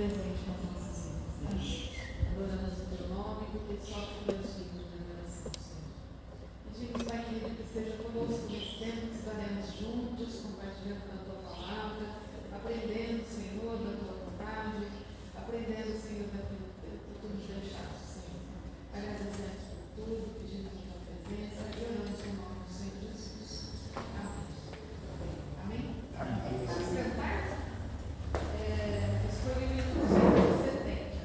presente nas nossas vidas, né? Adoramos o teu nome, porque só tu és digno de adoração, Senhor. Pedimos, Pai querido, que esteja conosco nesse tempo que estaremos juntos, compartilhando da tua palavra, aprendendo, Senhor, da tua vontade, aprendendo, Senhor, daquilo que tu nos deixaste, Senhor. Agradecemos por tudo, pedimos a tua presença e oramos no nome do Senhor Jesus. Amém. Amém? Amém. Vamos cantar? Escolhi o 170.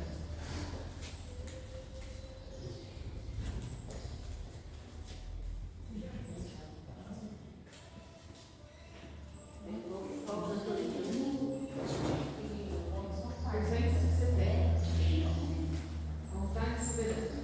Vamos estar esperando.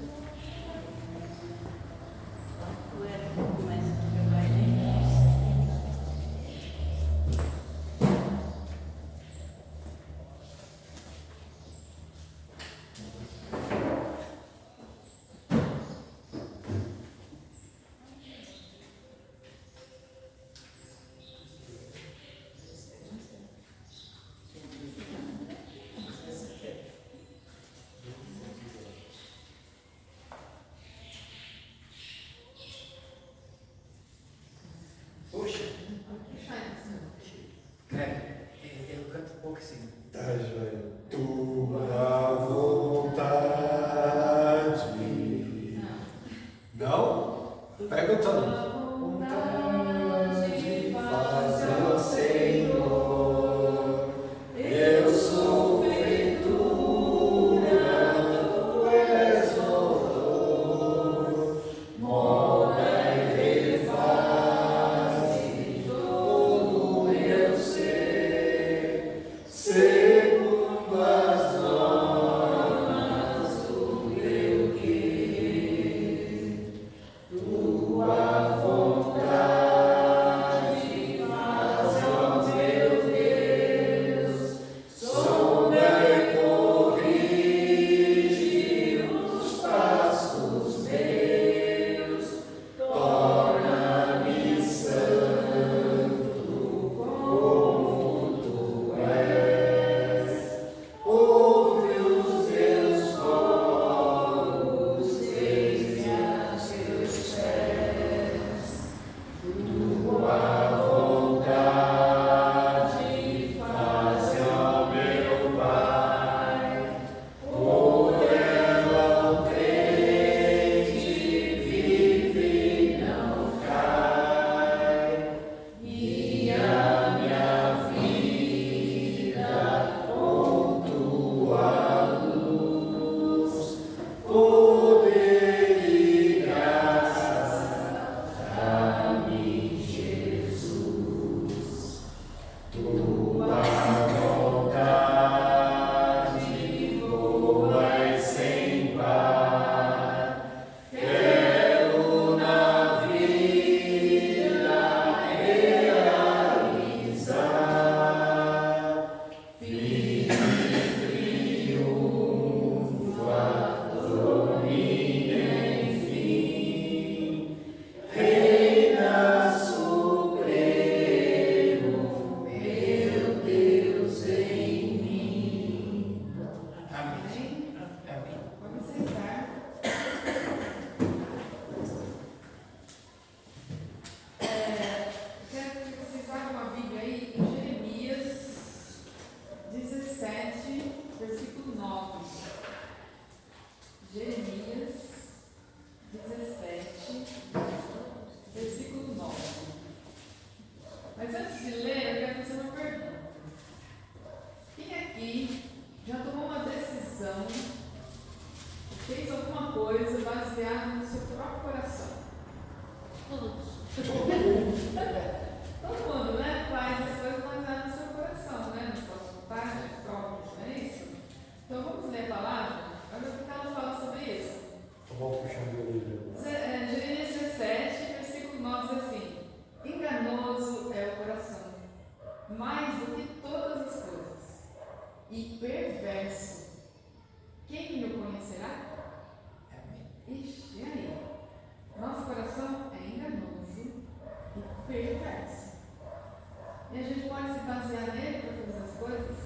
Eu canto um pouco assim. Tá, joia. Tua vontade. Não? Pega o tom. Vontade faz, ó Senhor. Eu sou feitura, tu és autor. Molda e refaz todo o meu ser, segundo as normas do meu querer. Tua vontade faz, ó meu Deus, sonda e corrige os passos meus, torna-me santo como tu és. Ouve os meus rolos, desde a teus pés. Tua vontade faz, ó meu Pai, por ela o crente vive e não cai. Guia minha vida com tua luz, poder e graça, dá-me, Jesus. Tua vontade boa e sem par, quero na vida realizar. Vive, triunfa, domina, enfim, reina supremo, meu Deus em mim. Amém. Amém. Vamos sentar. Quero que vocês abram a Bíblia aí em Jeremias 17, versículo 9. Jeremias 17, versículo 9. Mas antes de ler, eu quero fazer uma pergunta. Quem aqui já tomou uma decisão, fez alguma coisa baseada no seu próprio coração? Todos. Todo mundo, né? Faz as coisas baseadas no seu coração, né? Na sua vontade própria, não é isso? Então vamos ler a palavra? Olha o que ela fala sobre isso. Vamos puxando o livro. Jeremias 17, versículo 9 diz assim: enganoso é o coração, mais do que todas as coisas, e perverso. Quem o conhecerá? Amém. Ixi, e aí? Nosso coração é enganoso e perverso. E a gente pode se basear nele para fazer as coisas?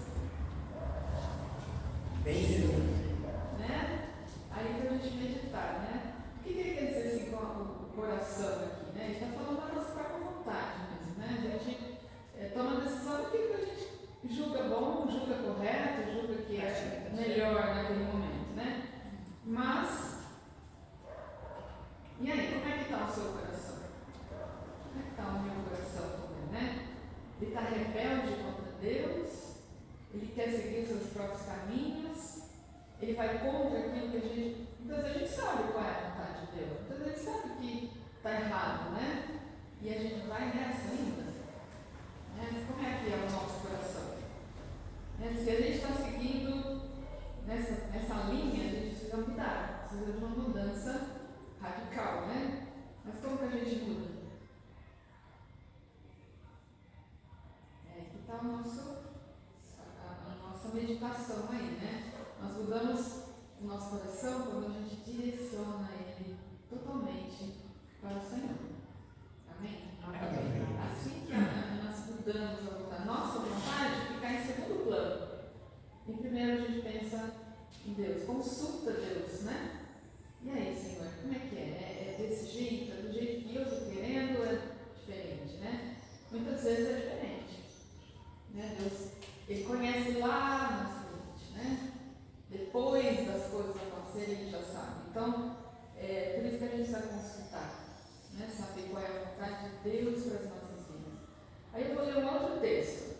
Então, por isso que a gente vai consultar, né? Saber qual é a vontade de Deus para as nossas vidas. Aí eu vou ler um outro texto.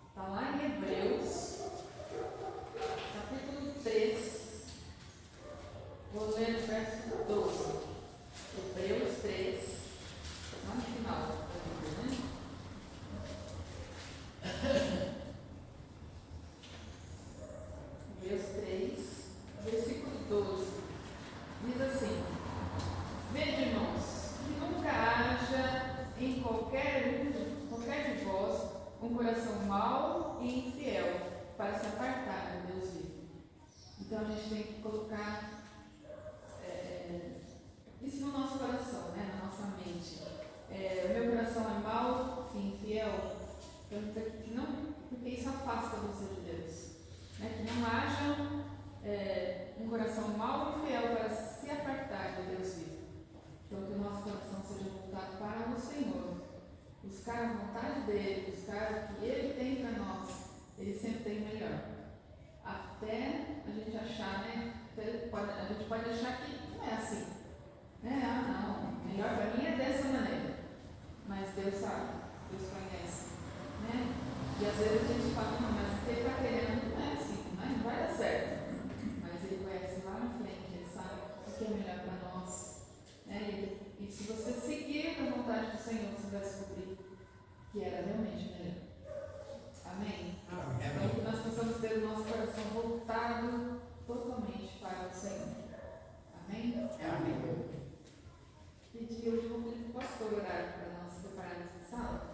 Está lá em Hebreus, capítulo 3. Vou ler o verso 12. Hebreus 3, lá no final da Bíblia, né? Hebreus 3, versículo 12. Diz assim: Vede, irmãos, que nunca haja em qualquer de vós um coração mau e infiel para se apartar do Deus vivo. Então a gente tem que colocar isso no nosso coração, né? Na nossa mente. O meu coração é mau e infiel, porque isso afasta você de Deus. Né? Que não haja um coração mau e infiel para se apartar do Deus vivo. Então que o nosso coração seja voltado para o Senhor. Buscar a vontade dele, buscar o que ele tem para nós. Ele sempre tem o melhor. Até a gente achar, né? A gente pode achar que não é assim. Né? Não, melhor para mim é dessa maneira. Mas Deus sabe, Deus conhece. Né? E às vezes a gente fala, não, mas o que ele está querendo não é assim, não vai dar certo. Mas ele conhece lá na frente, ele sabe o que é melhor para nós. Né? E se você seguir a vontade do Senhor, você vai descobrir que era realmente melhor. Amém? Então que nós possamos ter o nosso coração voltado totalmente para o Senhor. Amém? Amém. Pedi hoje vou pedir para o pastor orar para nós prepararmos a sala.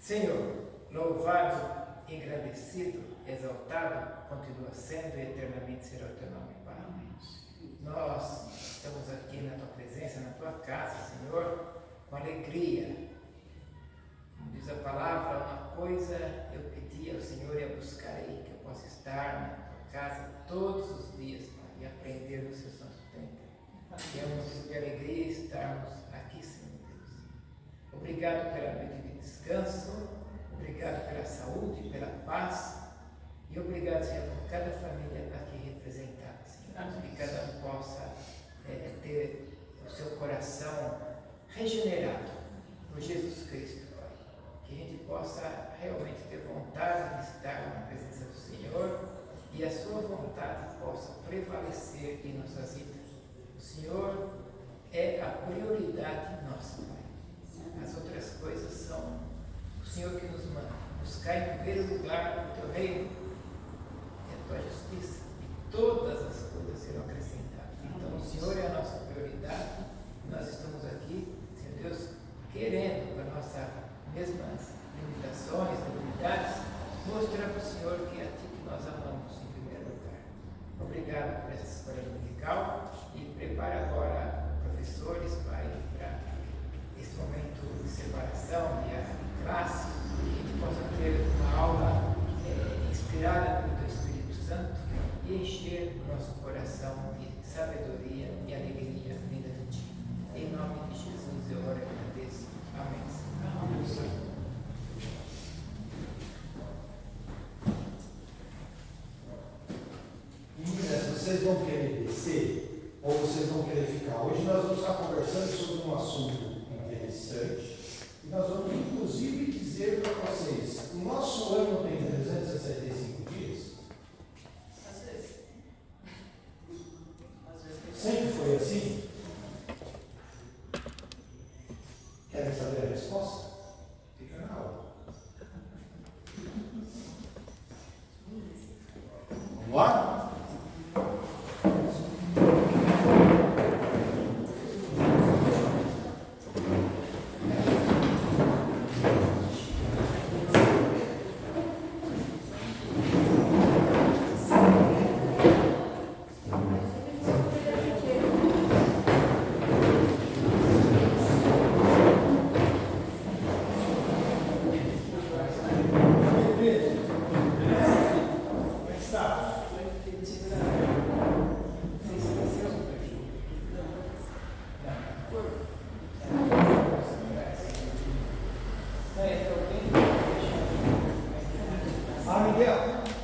Senhor, louvado, engrandecido, exaltado, continua sendo e eternamente será o teu nome, Pai. Nós estamos aqui na tua presença, na tua casa, Senhor, com alegria. Como diz a palavra, uma coisa eu pedi ao Senhor e a buscarei, que eu possa estar na tua casa todos os dias, Pai, e aprender no seu santo tempo. Temos de alegria estarmos aqui, Senhor Deus. Obrigado pela noite de descanso, obrigado pela saúde, pela paz, e obrigado, Senhor, por cada família aqui representada, Senhor, que cada um possa ter o seu coração regenerado por Jesus Cristo, Pai. Que a gente possa realmente ter vontade de estar na presença do Senhor e a sua vontade possa prevalecer em nossas vidas. O Senhor é a prioridade nossa, Pai. As outras coisas são o Senhor que nos manda. Buscar em primeiro lugar o teu reino e a tua justiça, e todas as coisas serão acrescentadas. Então o Senhor é a nossa prioridade. Nós estamos aqui, Senhor Deus, querendo, com as nossas mesmas limitações, debilidades, mostrar para o Senhor que é a Ti que nós amamos em primeiro lugar. Obrigado por essa escola dominical e prepara agora professores, Pai, para esse momento de separação e a classe, que a gente possa ter uma aula inspirada pelo Teu Espírito Santo e encher o nosso coração de sabedoria e alegria vinda de Ti. Em nome de Jesus eu oro e agradeço. Amém. Amém. Meninas, vocês vão querer descer ou vocês vão querer ficar? Hoje nós vamos estar conversando sobre um assunto interessante e nós vamos inclusive dizer para vocês, o nosso ano tem 365 dias? Às vezes. Sempre foi assim? Querem saber a resposta? Fica na aula. Vamos lá?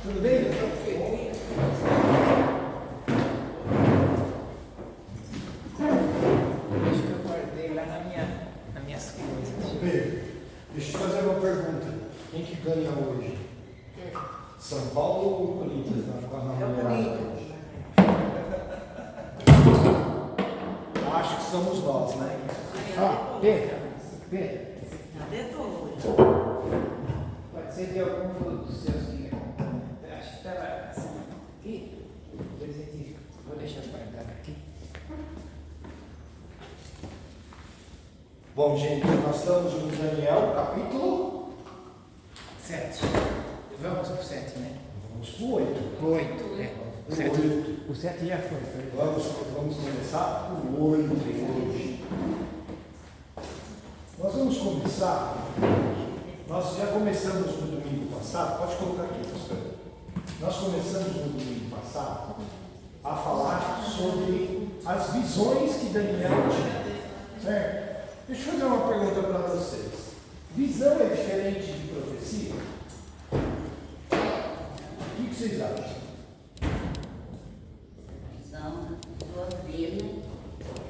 Tudo bem? Acho que eu guardei lá nas minhas coisas. Pedro, deixa eu te fazer uma pergunta. Quem que ganha hoje? São Paulo ou Corinthians na numerada hoje? Acho que somos nós, né? Ó, Pedro. Cadê tu? Pode ser de algum dos seus que acho que estava aqui. Vou deixar guardado aqui. Bom, gente, nós estamos no Daniel, capítulo 7. Vamos pro 7, né? vamos para o 8. 8, né? O 7 já foi. Vamos começar por 8 hoje. Nós vamos começar. Nós já começamos no domingo passado. Pode colocar aqui, pastor. Nós começamos no domingo passado a falar sobre as visões que Daniel tinha. Certo? Deixa eu fazer uma pergunta para vocês. Visão é diferente de profecia? O que vocês acham?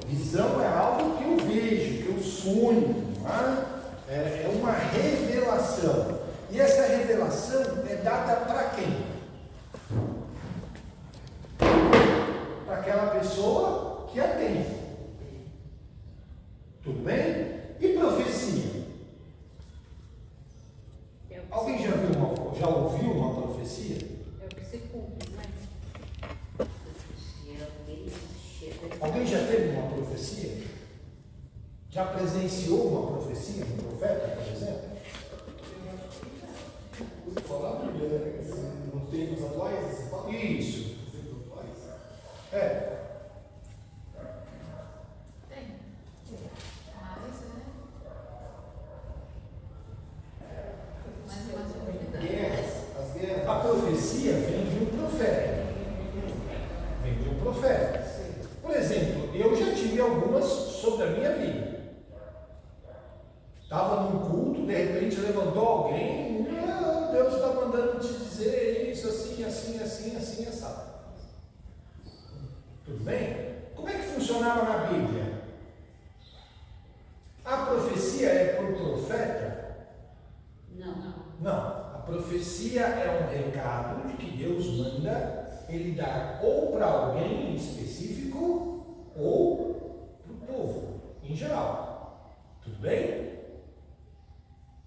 Visão é algo que eu vejo, que eu sonho, não é? É uma revelação. E essa revelação é dada para quem? Para aquela pessoa que a tem. Tudo bem? E profecia? Alguém já ouviu uma profecia? É o que se cumpre, né? Alguém já teve uma profecia? Já presenciou uma profecia de um profeta, por exemplo? Falar nos tempos atuais, você fala? Isso. Nos tempos atuais? É. Tem. Mas, né? Mas Guerras, as guerras. A profecia vem de um profeta. Vem de um profeta. Por exemplo, eu já tive algumas sobre a minha vida. Estava num culto, de repente levantou alguém, Deus está mandando te dizer isso, assim, assim, assim, assim, assim. Tudo bem? Como é que funcionava na Bíblia? A profecia é por profeta? Não. A profecia é um recado de que Deus manda ele dar ou para alguém em específico ou para o povo em geral. Tudo bem?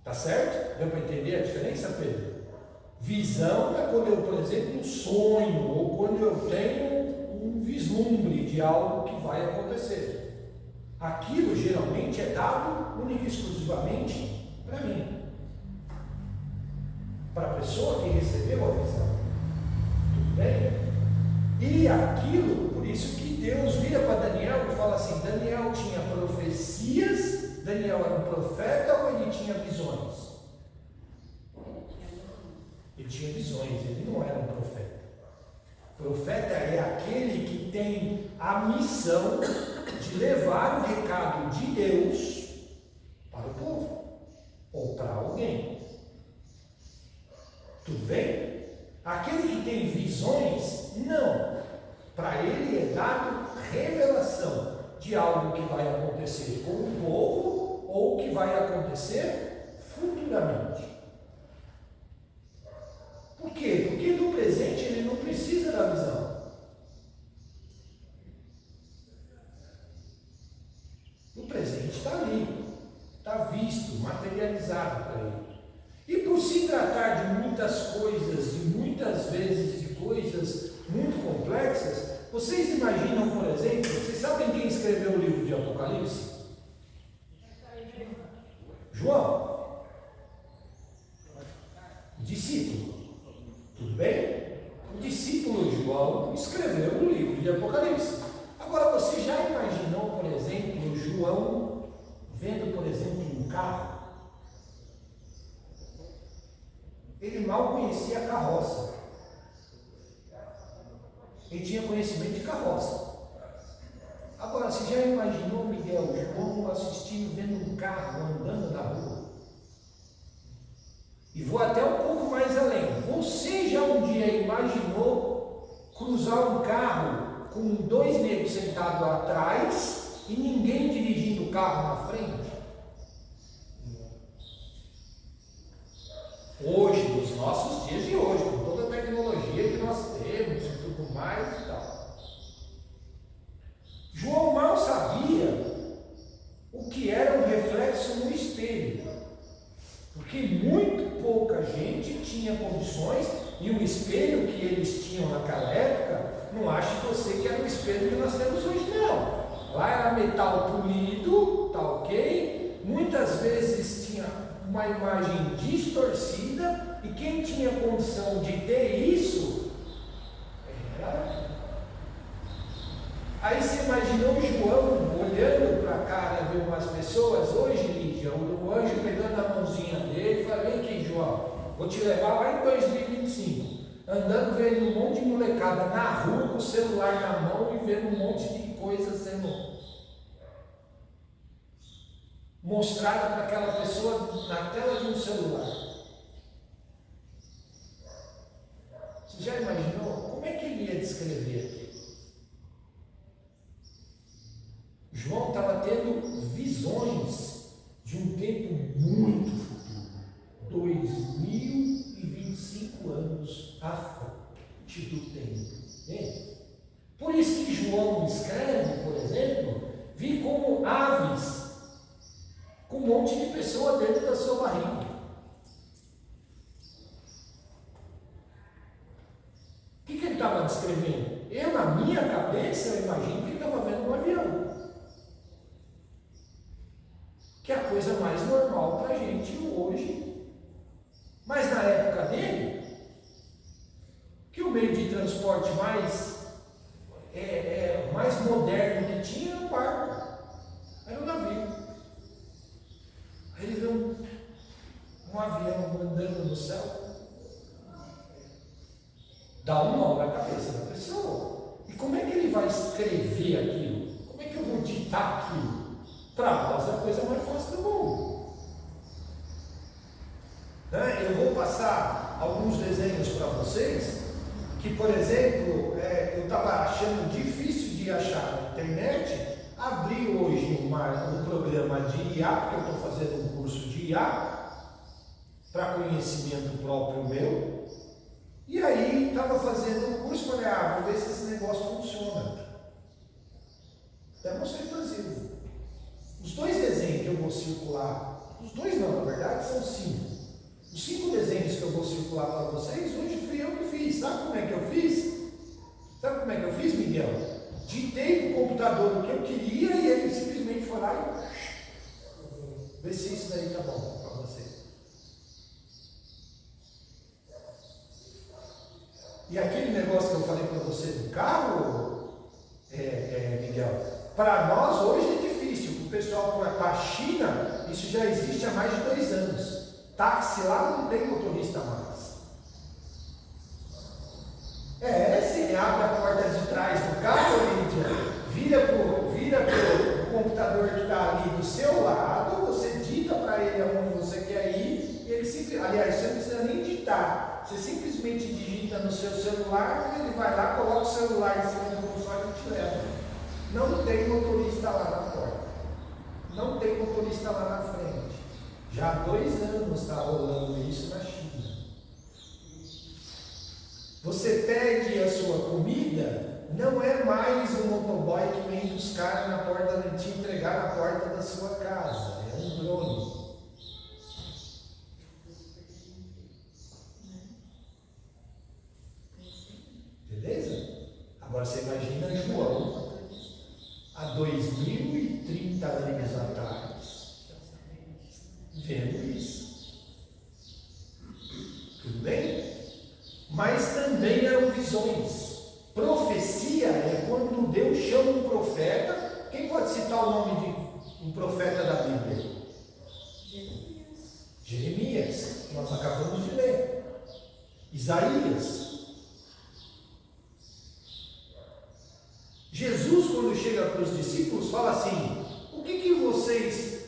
Tá certo? Deu para entender a diferença, Pedro? Visão é quando eu, por exemplo, sonho ou quando eu tenho um vislumbre de algo que vai acontecer. Aquilo geralmente é dado única e exclusivamente para mim, para a pessoa que recebeu a visão. Tudo bem? E aquilo, por isso que Deus vira para Daniel e fala assim: Daniel tinha profecias. Daniel era um profeta ou ele tinha visões? Ele tinha visões, ele não era um profeta. Profeta é aquele que tem a missão de levar o recado de Deus para o povo ou para alguém. Tudo bem? Aquele que tem visões, não. Para ele é dado revelação de algo que vai acontecer com o povo ou que vai acontecer futuramente. Por quê? Porque no presente ele não precisa da visão. O presente está ali, está visto, materializado para ele. E por se tratar de muitas coisas, e muitas vezes de coisas muito complexas, vocês imaginam, por exemplo, vocês sabem quem escreveu o livro de Apocalipse? João. O discípulo. Tudo bem? O discípulo João escreveu o livro de Apocalipse. Agora, você já imaginou, por exemplo, João vendo, por exemplo, um carro? Ele mal conhecia a carroça. Ele tinha conhecimento de carroça. Agora, você já imaginou, Miguel, João assistindo, vendo um carro andando na rua? E vou até um pouco mais além. Você já um dia imaginou cruzar um carro com 2 negros sentados atrás e ninguém dirigindo o carro na frente? Hoje, nos nossos dias de hoje, com toda a tecnologia que nós temos e tudo mais e tal. João mal sabia o que era um reflexo no espelho, porque muito pouca gente tinha condições, e o espelho que eles tinham naquela época, não ache você que era o espelho que nós temos hoje, não. Lá era metal polido, tá ok? Muitas vezes tinha uma imagem distorcida, e quem tinha condição de ter isso era. Aí você imaginou o João olhando para a cara de umas pessoas hoje, Lídia, o anjo pegando a mãozinha dele e falando: vem aqui, João, vou te levar lá em 2025, andando vendo um monte de molecada na rua com o celular na mão e vendo um monte de coisa sendo mostrada para aquela pessoa na tela de um celular. Você já imaginou? Como é que ele ia descrever aquilo? João estava tendo visões de um tempo muito futuro, 2025 anos à frente do tempo. Por isso que João escreve, por exemplo, vi como aves, com um monte de pessoa dentro da sua barriga. O que ele estava descrevendo? Eu, na minha cabeça, eu imagino que ele estava vendo um avião, que é a coisa mais normal para a gente hoje. Mas na época dele, que o meio de transporte mais moderno que tinha era o barco, era o navio. Aí ele vê um avião andando no céu, dá um nó na cabeça da pessoa. E como é que ele vai escrever aquilo? Como é que eu vou ditar aquilo? Para nós é a coisa mais fácil do mundo. Eu vou passar alguns desenhos para vocês, que, por exemplo, eu estava achando difícil de achar na internet. Abri hoje um programa de IA, porque eu estou fazendo um curso de IA, para conhecimento próprio meu. E aí, estava fazendo um curso, falei: vou ver se esse negócio funciona. Até mostrei para você. Os 2 desenhos que eu vou circular, os 2 não, na verdade são 5. Os 5 desenhos que eu vou circular para vocês, hoje fui eu que fiz. Sabe como é que eu fiz? Sabe como é que eu fiz, Miguel? Ditei para o computador o que eu queria e ele simplesmente foi lá e vê se isso daí tá bom para você. E aquele negócio que eu falei para você do carro, Miguel, para nós hoje é difícil. O pessoal para a China, isso já existe há mais de 2 anos. Táxi lá não tem motorista mais. Você abre a porta de trás do carro, Lídia, vira pro computador que está ali do seu lado, você dita para ele aonde você quer ir, e ele aliás, você não precisa nem ditar, você simplesmente digita no seu celular, ele vai lá, coloca o celular em cima do console e te leva. Não tem motorista lá na porta, não tem motorista lá na frente. Já há 2 anos está rolando isso na China. Você pede a sua comida, não é mais um motoboy que vem buscar na porta, te entregar na porta da sua casa, é um drone. Beleza? Agora você imagina João, há 2030 anos atrás, vendo isso. Tudo bem? Mas também eram visões. Profecia é quando Deus chama um profeta. Quem pode citar o nome de um profeta da Bíblia? Jeremias, nós acabamos de ler. Isaías. Jesus, quando chega para os discípulos, fala assim: o que vocês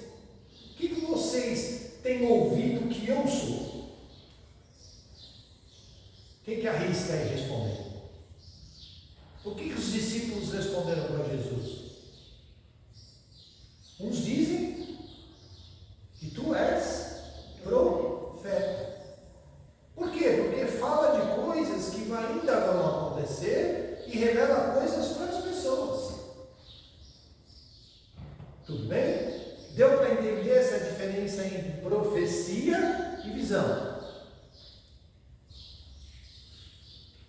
têm ouvido que eu sou? Quem quer arrisca aí responder. O que os discípulos responderam para Jesus? Uns dizem que tu és profeta. Por quê? Porque fala de coisas que ainda vão acontecer e revela coisas para as pessoas. Tudo bem? Deu para entender essa diferença entre profecia e visão?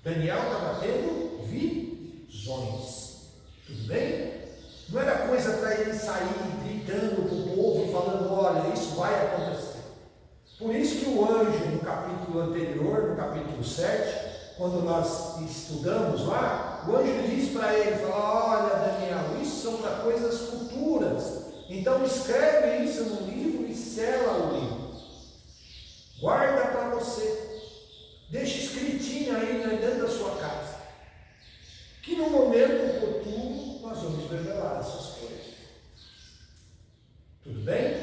Daniel estava tendo visões. Tudo bem? Não era coisa para ele sair gritando para o povo, falando: olha, isso vai acontecer. Por isso que o anjo, no capítulo anterior, no capítulo 7, quando nós estudamos lá, o anjo diz para ele, fala: olha, Daniel, isso são para coisas futuras. Então escreve isso no livro e sela o livro. Guarda para você. Deixa escritinho aí dentro da sua casa. Que no momento oportuno nós vamos revelar essas coisas. Tudo bem?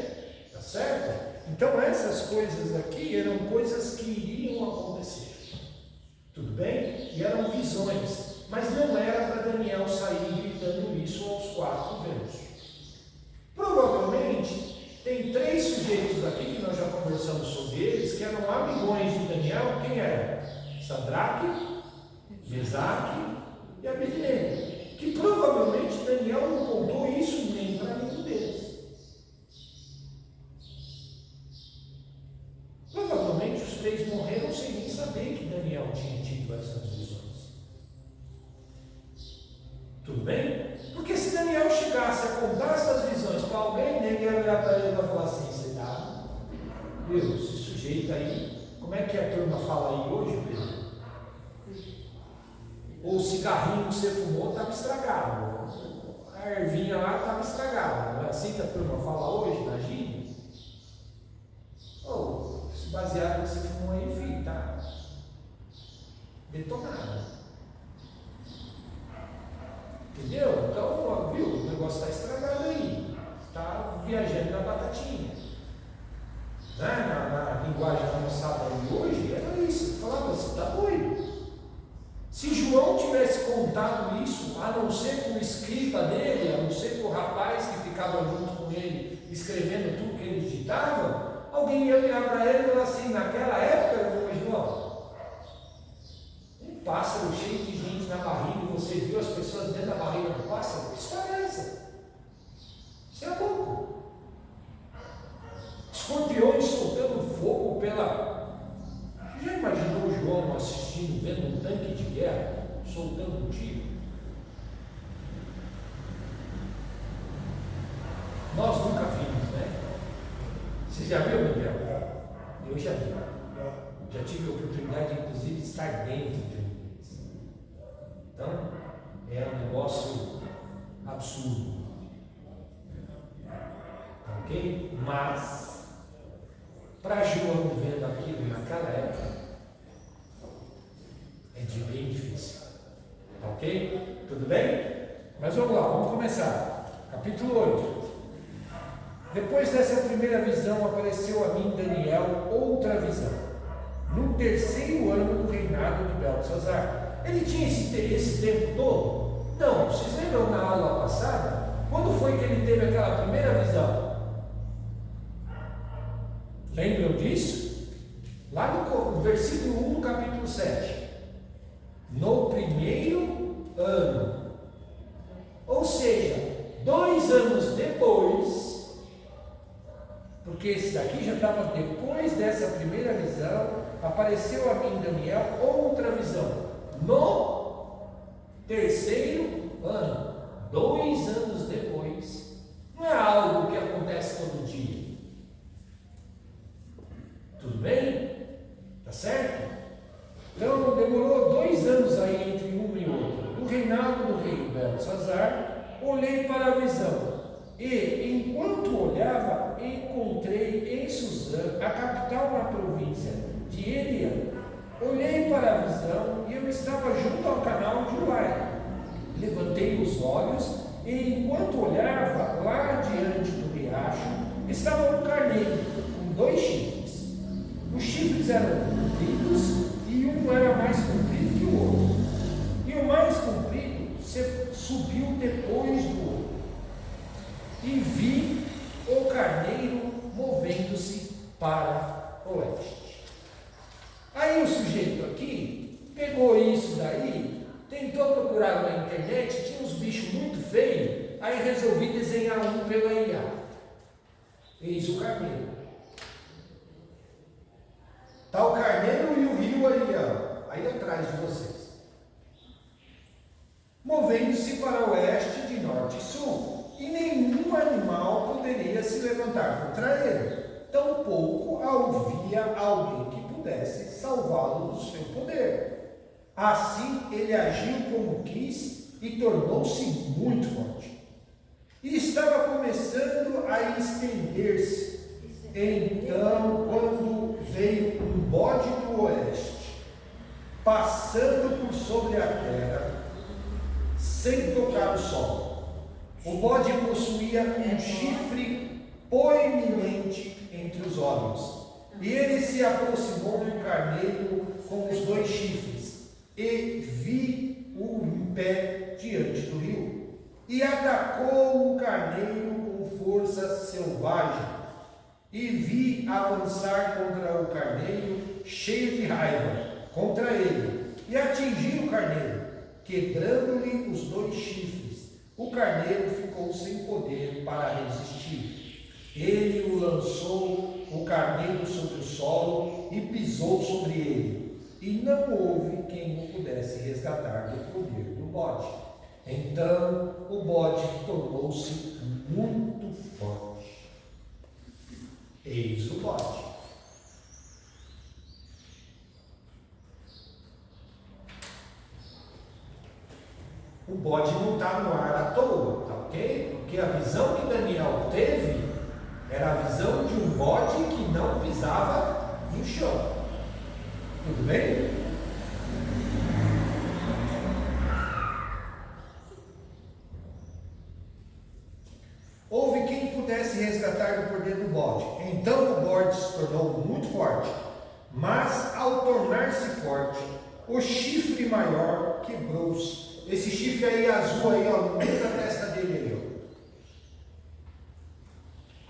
Tá certo? Então essas coisas aqui eram coisas que iriam acontecer. Tudo bem? E eram visões. Mas não era para Daniel sair gritando isso aos 4 ventos. Provavelmente tem 3 sujeitos aqui que nós já conversamos sobre eles, que eram amigões de Daniel. Quem eram? Sadraque, Mesaque e Abednego. Que provavelmente Daniel não contou isso nem para nenhum deles. Provavelmente os 3 morreram sem nem saber que Daniel tinha tido essas visões. Tudo bem? Porque se Daniel chegasse a contar essas visões para alguém, ninguém ia olhar para ele e falar assim: você tá, viu, esse sujeito aí, como é que a turma fala aí hoje, Pedro? Ou o cigarrinho que você fumou estava estragado, a ervinha lá estava estragada. Não é assim que a turma fala hoje na gíria? Ou esse baseado que você fumou aí, filho, tá detonado. Entendeu? Então, viu, o negócio está estragado aí. Está viajando na batatinha. Né? Na linguagem avançada de hoje, era isso. Falava, você está doido. Se João tivesse contado isso, a não ser com o escriba dele, a não ser com o rapaz que ficava junto com ele, escrevendo tudo que ele digitava, alguém ia virar para ele e falar assim: naquela época, João, um pássaro cheio de gente na barriga, e você viu as pessoas dentro da barriga do pássaro? Que história é essa? Isso é louco. Escorpiões soltando fogo pela... Você já imaginou o João assistindo, vendo um tanque de guerra soltando um tiro? Nós nunca vimos, né? Você já viu, Miguel? Eu já vi. Já tive a oportunidade, inclusive, de estar dentro de um deles. Então, é um negócio absurdo. Ok? Mas, para João vendo aquilo naquela época, é bem difícil. Ok? Tudo bem? Mas vamos lá, vamos começar. Capítulo 8. Depois dessa primeira visão, apareceu a mim, Daniel, outra visão. No 3º ano do reinado de Beltesazar. Ele tinha esse tempo todo? Não. Vocês lembram na aula passada? Quando foi que ele teve aquela primeira visão? Lembram disso? Lá no versículo 1 do capítulo 7. No 1º ano. Ou seja, 2 anos depois, porque esse daqui já estava depois dessa primeira visão, apareceu a mim, Daniel, outra visão. No 3º ano, 2 anos depois. Não é algo que acontece todo dia. Tudo bem? Tá certo? Então demorou 2 anos aí entre um e outro. Do reinado do rei Beltesazar, olhei para a visão. E, enquanto olhava, encontrei em Suzã, a capital da província de Eliã. Olhei para a visão e eu estava junto ao canal de Uai. Levantei os olhos e, enquanto olhava, lá diante do riacho, estava um carneiro com 2 chifres. Os chifres eram compridos e um era mais comprido pegou isso daí, tentou procurar na internet, tinha uns bichos muito feios, aí resolvi desenhar um pela IA. Eis o carneiro. Está o carneiro e o rio aí, ó, aí atrás de vocês. Movendo-se para oeste, de norte e sul, e nenhum animal poderia se levantar contra ele. Tampouco havia alguém que pudesse salvá-lo do seu poder. Assim ele agiu como quis e tornou-se muito forte. E estava começando a estender-se. Então, quando veio um bode do oeste, passando por sobre a terra, sem tocar o solo. O bode possuía um chifre proeminente entre os olhos. E ele se aproximou do carneiro com os 2 chifres, e vi-o em pé diante do rio. E atacou o carneiro com força selvagem. E vi avançar contra o carneiro, cheio de raiva, contra ele, e atingir o carneiro, quebrando-lhe os 2 chifres. O carneiro ficou sem poder para resistir. Ele o lançou, o carneiro, sobre o solo e pisou sobre ele. E não houve quem o pudesse resgatar do poder do bode. Então o bode tornou-se muito forte. Eis o bode. O bode não está no ar à toa, tá ok? Porque a visão que Daniel teve era a visão de um bode que não pisava no chão. Tudo bem? Houve quem pudesse resgatar do poder do bode. Então o bode se tornou muito forte. Mas ao tornar-se forte, o chifre maior quebrou-se. Esse chifre aí azul aí, ó, no meio da testa dele aí, ó.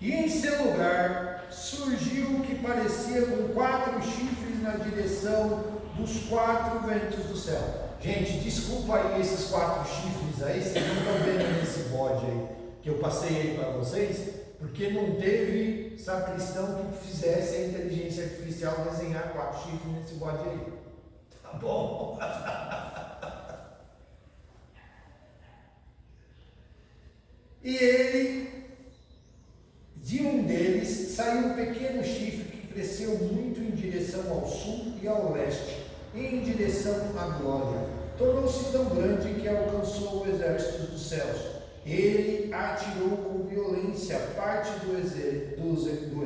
E em seu lugar surgiu o que parecia com 4 chifres na direção dos 4 ventos do céu. Gente, desculpa aí esses 4 chifres aí, vocês não estão vendo nesse bode aí que eu passei aí para vocês, porque não teve sacristão que fizesse a inteligência artificial desenhar 4 chifres nesse bode aí. Tá bom? E ele, de um deles, saiu um pequeno chifre que cresceu muito em direção ao sul e ao leste, e em direção à glória. Tornou-se tão grande que alcançou o exército dos céus. Ele atirou com violência parte do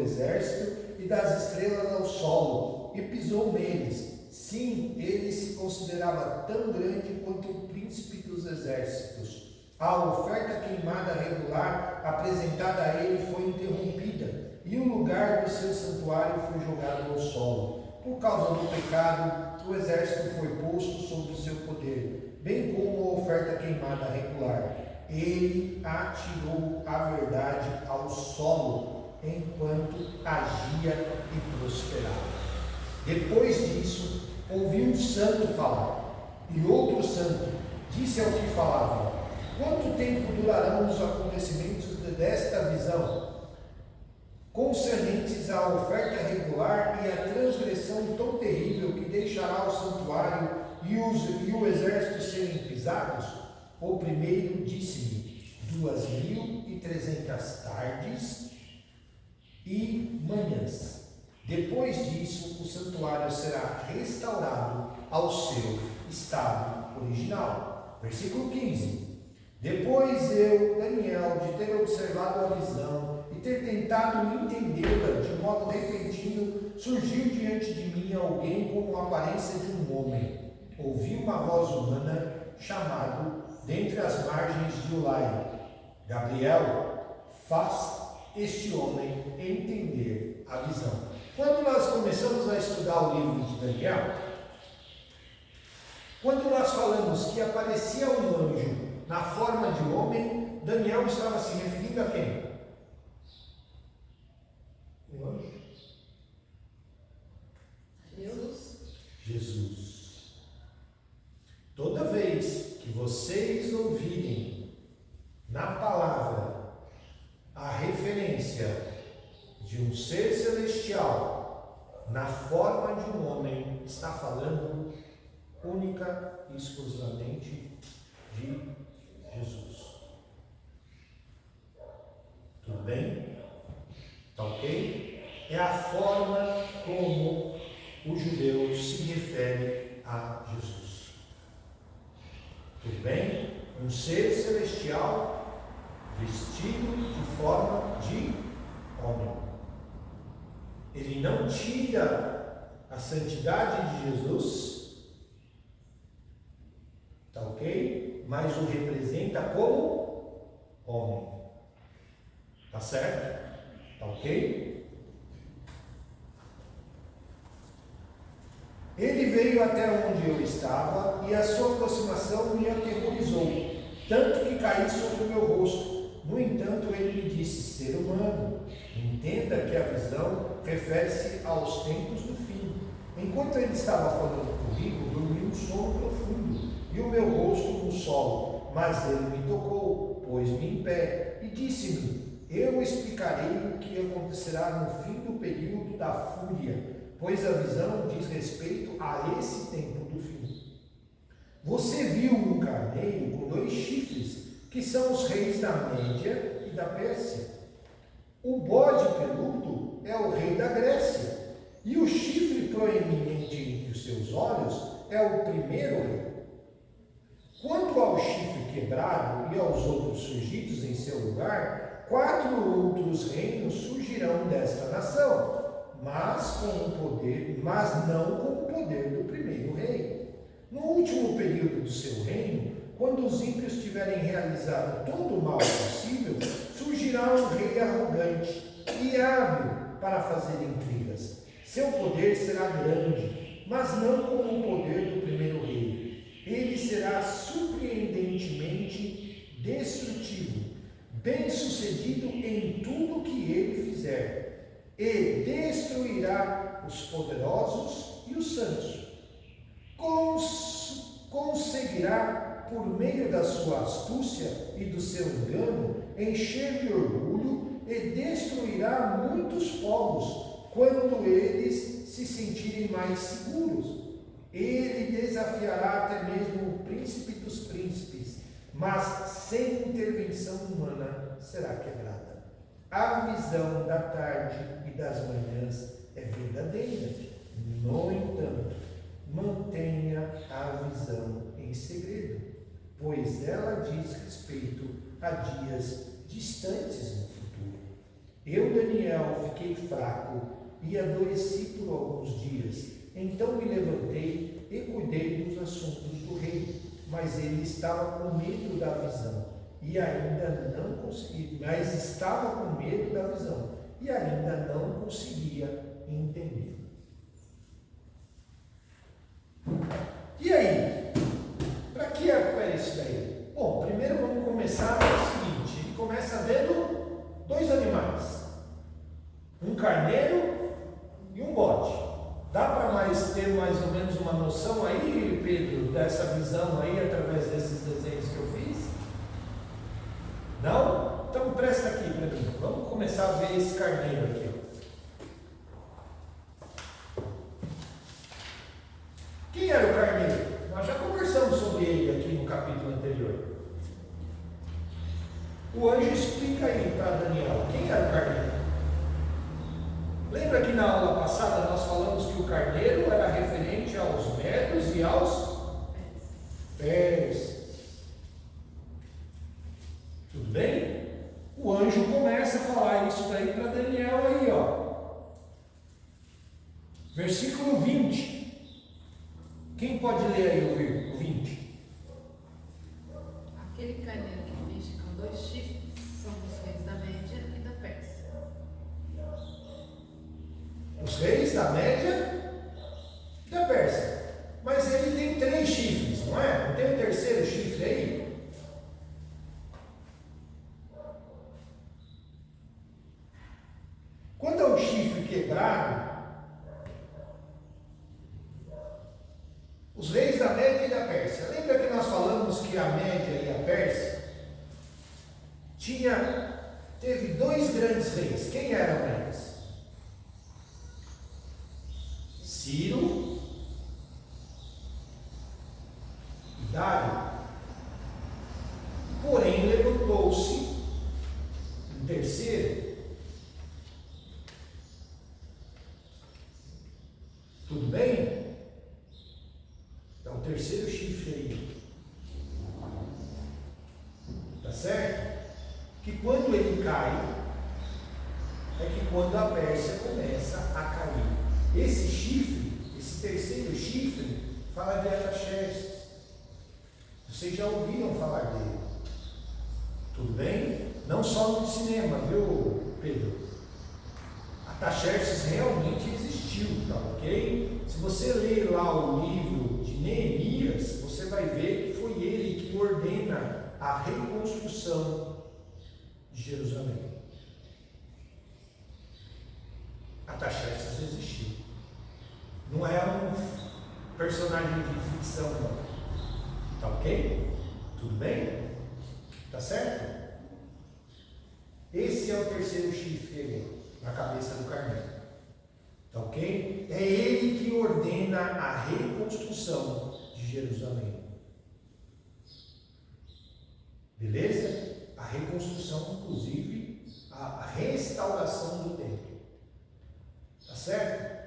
exército e das estrelas ao solo, e pisou neles. Sim, ele se considerava tão grande quanto o príncipe dos exércitos. A oferta queimada regular apresentada a ele foi interrompida, e o lugar do seu santuário foi jogado ao solo. Por causa do pecado, o exército foi posto sob o seu poder, bem como a oferta queimada regular. Ele atirou a verdade ao solo, enquanto agia e prosperava. Depois disso, ouvi um santo falar, e outro santo disse ao que falava: quanto tempo durarão os acontecimentos desta visão, concernentes à oferta regular e à transgressão tão terrível que deixará o santuário e o exército serem pisados? O primeiro disse-me: 2.300 tardes e manhãs. Depois disso, o santuário será restaurado ao seu estado original. Versículo 15. Depois eu, Daniel, de ter observado a visão e ter tentado entendê-la de modo repentino, surgiu diante de mim alguém com a aparência de um homem. Ouvi uma voz humana chamado dentre as margens de Ulai: Gabriel, faz este homem entender a visão. Quando nós começamos a estudar o livro de Daniel, quando nós falamos que aparecia um anjo na forma de homem, Daniel estava se referindo a quem? O anjo? Jesus. Jesus. vocês ouvirem na palavra a referência de um ser celestial na forma de um homem, está falando única e exclusivamente de Jesus. Tudo bem? Tá ok? É a forma como o judeu se refere a Jesus. Tudo bem? Um ser celestial vestido de forma de homem. Ele não tira a santidade de Jesus, tá ok? Mas o representa como homem. Tá certo? Tá ok? Ele veio até onde eu estava e a sua aproximação me aterrorizou, tanto que caí sobre o meu rosto. No entanto, ele me disse: ser humano, entenda que a visão refere-se aos tempos do fim. Enquanto ele estava falando comigo, dormi um sono profundo e o meu rosto no solo, mas ele me tocou, pôs-me em pé e disse-me: eu explicarei o que acontecerá no fim do período da fúria, pois a visão diz respeito a esse tempo do fim. Você viu um carneiro com 2 chifres, que são os reis da Média e da Pérsia. O bode peludo é o rei da Grécia, e o chifre proeminente entre os seus olhos é o primeiro rei. Quanto ao chifre quebrado e aos outros surgidos em seu lugar, 4 outros reinos surgirão desta nação, mas não com o poder do primeiro rei. No último período do seu reino, quando os ímpios tiverem realizado todo o mal possível, surgirá um rei arrogante e hábil para fazer intrigas. Seu poder será grande, mas não como o poder do primeiro rei. Ele será surpreendentemente destrutivo, bem-sucedido em tudo o que ele fizer, e destruirá os poderosos e os santos. Conseguirá, por meio da sua astúcia e do seu engano, encher de orgulho e destruirá muitos povos quando eles se sentirem mais seguros. Ele desafiará até mesmo o príncipe dos príncipes, mas sem intervenção humana será quebrada. A visão da tarde e das manhãs é verdadeira. No entanto, mantenha a visão em segredo, pois ela diz respeito a dias distantes no futuro. Eu, Daniel, fiquei fraco e adoeci por alguns dias. Então me levantei e cuidei dos assuntos do rei, mas ele estava com medo da visão e ainda não conseguia, entender. E aí? Para que é isso daí? Bom, primeiro vamos começar com o seguinte: ele começa vendo 2 animais, um carneiro e um bode. Dá para ter mais ou menos uma noção aí, Pedro, dessa visão aí através desses desenhos que eu fiz? Não? Então presta aqui para mim. Vamos começar a ver esse carneiro aqui. Quem era o carneiro? Nós já conversamos sobre ele aqui no capítulo anterior. O anjo explica aí para Daniel quem era o carneiro. Lembra que na aula passada nós falamos que o carneiro era referente aos medos e aos persas. Tudo bem? O anjo começa a falar isso daí para Daniel aí, ó. Versículo 20. Quem pode ler aí o 20? Aquele carneiro que finge com 2 chifres são os reis da Média e da Pérsia. Os reis da Média e da Pérsia. Mas ele tem 3 chifres, não é? Não tem o terceiro chifre aí? Quando é o chifre quebrado, os reis da Média Média e da Pérsia. Lembra que nós falamos que a Média e a Pérsia teve dois grandes reis. Quem eram eles? Ciro e Dário. Porém, levantou-se um terceiro. Tudo bem? É o terceiro chifre aí. Tá certo? Que quando ele cai, é que quando a Pérsia começa a cair. Esse chifre, esse terceiro chifre, fala de Artaxerxes. Vocês já ouviram falar dele. Tudo bem? Não só no cinema, viu, Pedro? Artaxerxes realmente existiu, tá ok? Se você ler lá o livro de Neemias, você vai ver que foi ele que ordena a reconstrução de Jerusalém. Artaxerxes existiu. Não é um personagem de ficção, não. Tá ok? Tudo bem? Tá certo? Esse é o terceiro chifre ali, na cabeça do carneiro. Tá ok? É ele que ordena a reconstrução de Jerusalém. Beleza? A reconstrução, inclusive, a restauração do templo. Tá certo?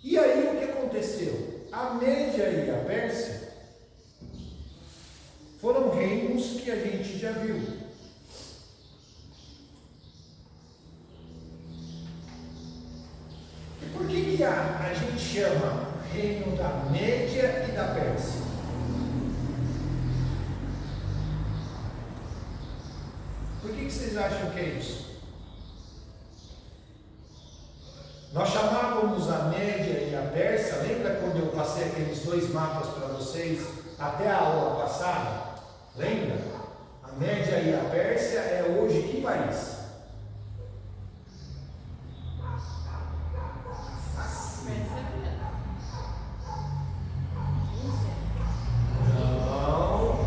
E aí o que aconteceu? A Média e a Pérsia foram reinos que a gente já viu. E por que a gente chama reino da Média e da Pérsia? Por que vocês acham que é isso? Nós chamávamos a Média e a Pérsia, lembra quando eu passei aqueles dois mapas para vocês até a aula passada? Lembra? A Média e a Pérsia é hoje que país? Não,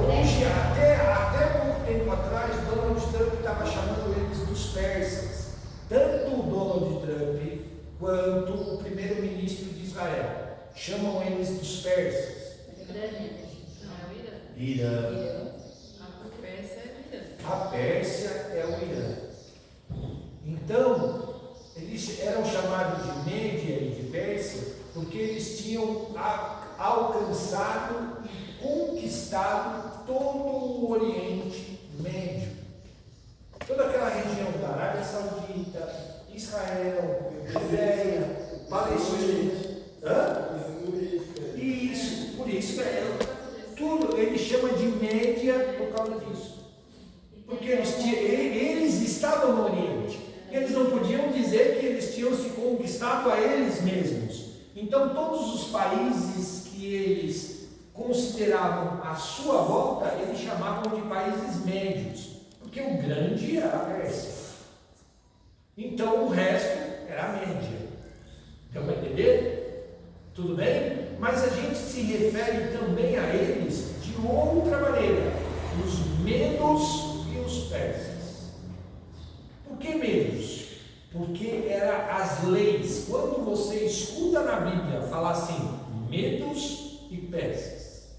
hoje, até pouco tempo atrás, Donald Trump estava chamando eles dos persas. Tanto o Donald Trump quanto o primeiro-ministro de Israel chamam eles dos persas. Irã. A Pérsia é o Irã. Então, eles eram chamados de Média e de Pérsia porque eles tinham alcançado e conquistado todo o Oriente Médio. Toda aquela região da Arábia Saudita, Israel, Judéia, Palestina. Isso, por isso tudo ele chama de Média por causa disso. Porque eles estavam no Oriente. Eles não podiam dizer que eles tinham se conquistado a eles mesmos. Então todos os países que eles consideravam à sua volta, eles chamavam de países médios. Porque o grande era a Pérsia. Então o resto era a média. Deu para entender? Tudo bem? Mas a gente se refere também a eles de outra maneira. Os medos e os persas. Por que medos? Porque eram as leis. Quando você escuta na Bíblia falar assim, medos e persas,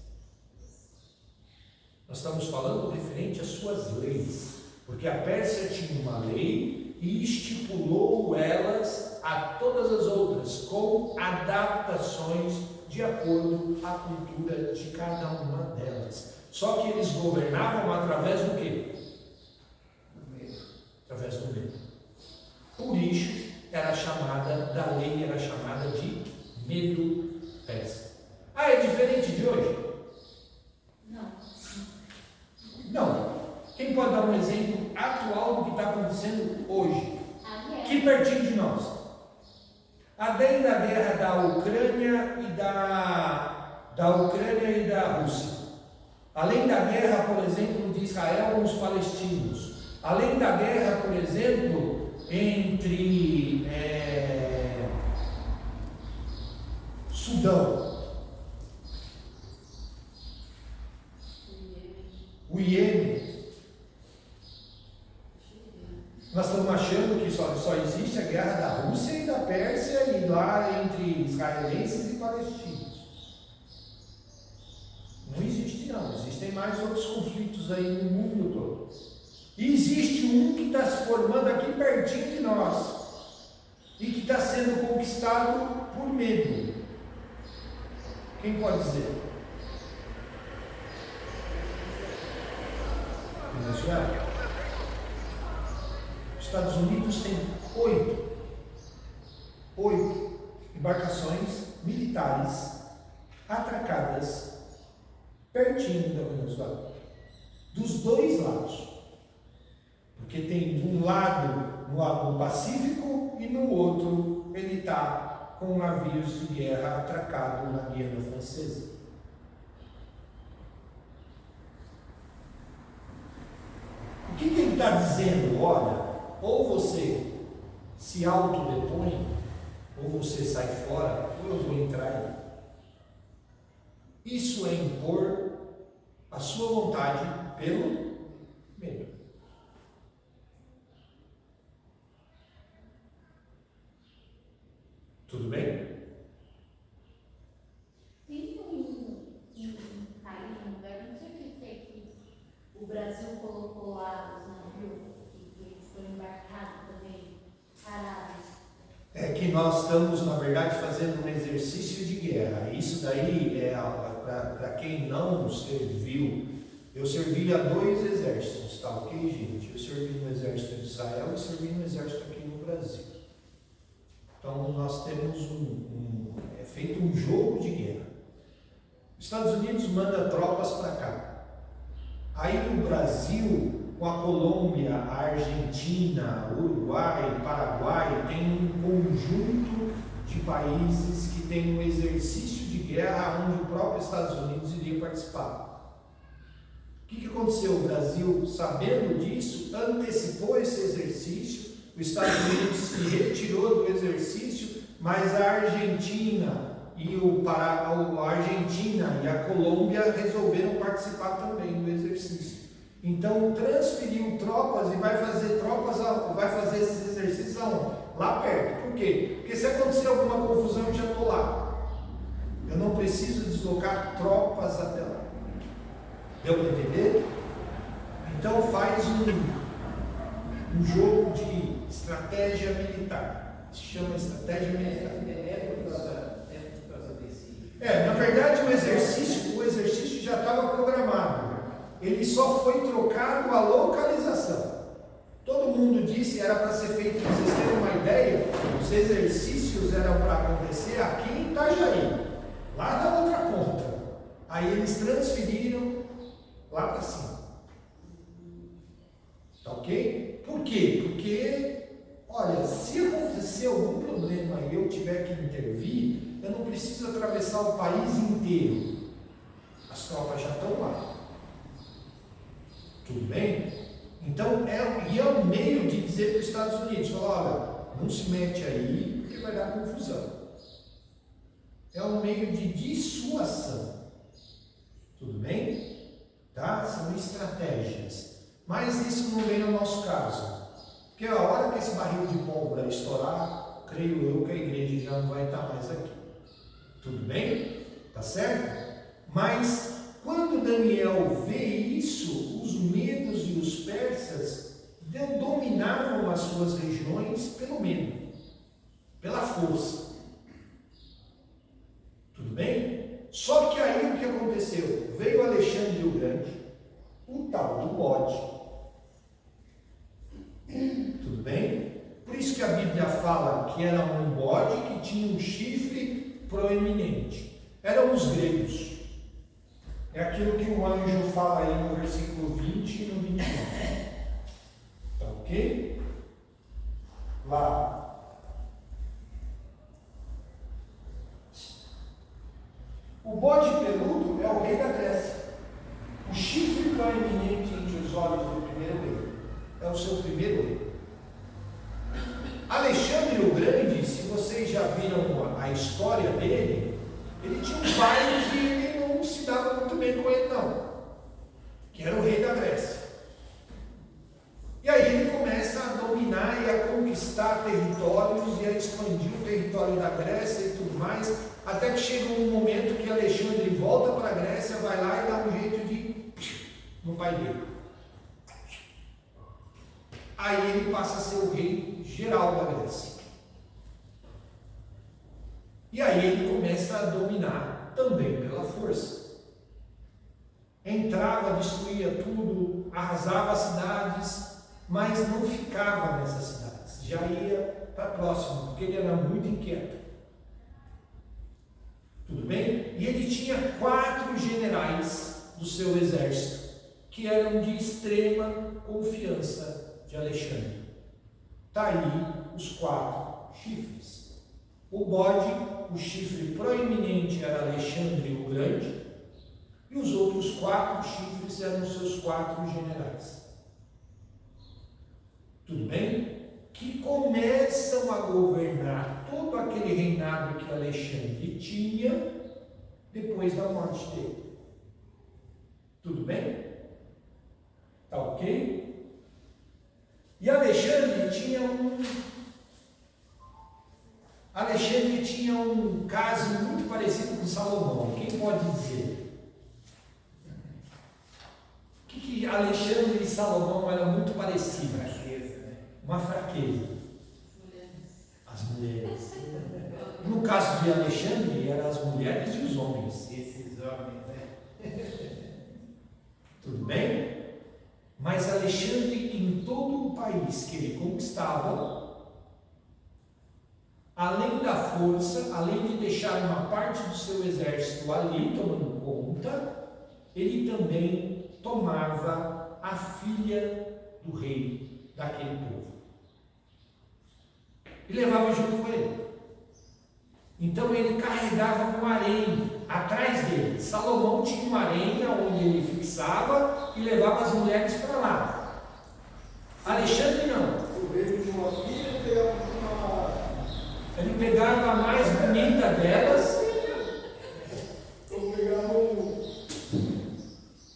nós estamos falando referente às suas leis. Porque a Pérsia tinha uma lei e estipulou elas a todas as outras, com adaptações de acordo à cultura de cada uma delas. Só que eles governavam através do quê? Através do medo. Por isso, da lei era chamada de medo persa. Ah, é diferente de hoje? Não. Quem pode dar um exemplo atual do que está acontecendo hoje? Aqui pertinho de nós. Além da guerra da Ucrânia e da Rússia. Além da guerra, por exemplo, de Israel com os palestinos. Além da guerra, por exemplo, entre Sudão. Iêmen. Nós estamos achando que só existe a guerra da Rússia e da Pérsia e lá entre israelenses e palestinos. Não existe não, existem mais outros conflitos aí no mundo todo. E existe um que está se formando aqui pertinho de nós e que está sendo conquistado por medo. Quem pode dizer? Venezuela. Os Estados Unidos tem 8 embarcações militares atracadas pertinho da Venezuela, dos dois lados, porque tem de um lado no Pacífico e no outro ele está com navios de guerra atracados na Guiana Francesa. O que ele está dizendo? Olha, ou você se autodepõe, ou você sai fora, ou eu vou entrar aí. Isso é impor a sua vontade pelo medo. Tudo bem? Tem um país, um lugar, não sei o que é que o Brasil colocou lá os navios que foram embarcados também, parados. É que nós estamos, na verdade, fazendo um exercício de guerra. Isso daí é para quem não serviu. Eu servi a 2 exércitos, tá ok, gente? Eu servi no exército de Israel e servi no exército aqui no Brasil. Então nós temos é feito um jogo de guerra. Os Estados Unidos manda tropas para cá. Aí o Brasil, com a Colômbia, a Argentina, Uruguai, Paraguai, tem um conjunto de países que tem um exercício de guerra onde o próprio Estados Unidos iria participar. O que aconteceu? O Brasil, sabendo disso, antecipou esse exercício. Os Estados Unidos se retirou do exercício, mas a Argentina e a Argentina e a Colômbia resolveram participar também do exercício. Então transferiu tropas e vai fazer esses exercícios aonde? Lá perto. Por quê? Porque se acontecer alguma confusão eu já estou lá. Eu não preciso deslocar tropas até lá. Deu para entender? Então faz um jogo de estratégia militar. Se chama estratégia militar. por causa desse. Na verdade o exercício já estava programado. Ele só foi trocado a localização. Todo mundo disse que era para ser feito, para vocês terem uma ideia, os exercícios eram para acontecer aqui em Itajaí, lá na outra ponta. Aí eles transferiram lá para cima. Tá ok? Por quê? Porque, olha, se acontecer algum problema e eu tiver que intervir, eu não preciso atravessar o país inteiro. As tropas já estão lá. Tudo bem? Então, é um meio de dizer para os Estados Unidos, falar, olha, não se mete aí, porque vai dar confusão. É um meio de dissuasão. Tudo bem? Tá? São estratégias. Mas isso não vem ao nosso caso. Porque a hora que esse barril de pólvora estourar, creio eu que a igreja já não vai estar mais aqui. Tudo bem? Tá certo? Mas quando Daniel vê isso, os medos e os persas dominavam as suas regiões pelo medo, pela força. Tudo bem? Só que aí o que aconteceu? Veio Alexandre o Grande, o tal do bode. Tudo bem? Por isso que a Bíblia fala que era um bode que tinha um chifre proeminente. Eram os gregos. É aquilo que o anjo fala aí no versículo 20 e no 21. Tá ok? Lá. O bode peludo é o rei da Grécia. O chifre proeminente entre os olhos do primeiro rei é o seu primeiro rei. Alexandre o Grande, se vocês já viram a história dele, ele tinha um pai que ele não se dava muito bem com ele não, que era o rei da Grécia. no pai dele. Aí ele passa a ser o rei geral da Grécia. E aí ele começa a dominar também pela força. Entrava, destruía tudo, arrasava as cidades, mas não ficava nessas cidades. Já ia para a próxima, porque ele era muito inquieto. Tudo bem? E ele tinha 4 generais do seu exército, que eram de extrema confiança de Alexandre. Está aí os 4 chifres. O bode, o chifre proeminente era Alexandre o Grande, e os outros 4 chifres eram seus 4 generais. Tudo bem? Que começam a governar todo aquele reinado que Alexandre tinha depois da morte dele. Tudo bem? Tá ok? E Alexandre tinha um caso muito parecido com Salomão. Quem pode dizer? Que Alexandre e Salomão eram muito parecidos? Fraqueza, né? Uma fraqueza. As mulheres. No caso de Alexandre, eram as mulheres e os homens. Esses homens, né? Tudo bem? Mas Alexandre, em todo o país que ele conquistava, além da força, além de deixar uma parte do seu exército ali tomando conta, ele também tomava a filha do rei daquele povo e levava junto com ele. Então ele carregava um harém atrás dele. Salomão tinha um harém onde ele fixava e levava as mulheres para lá. Alexandre não. O rei de uma filha pegava Ele pegava a mais bonita delas,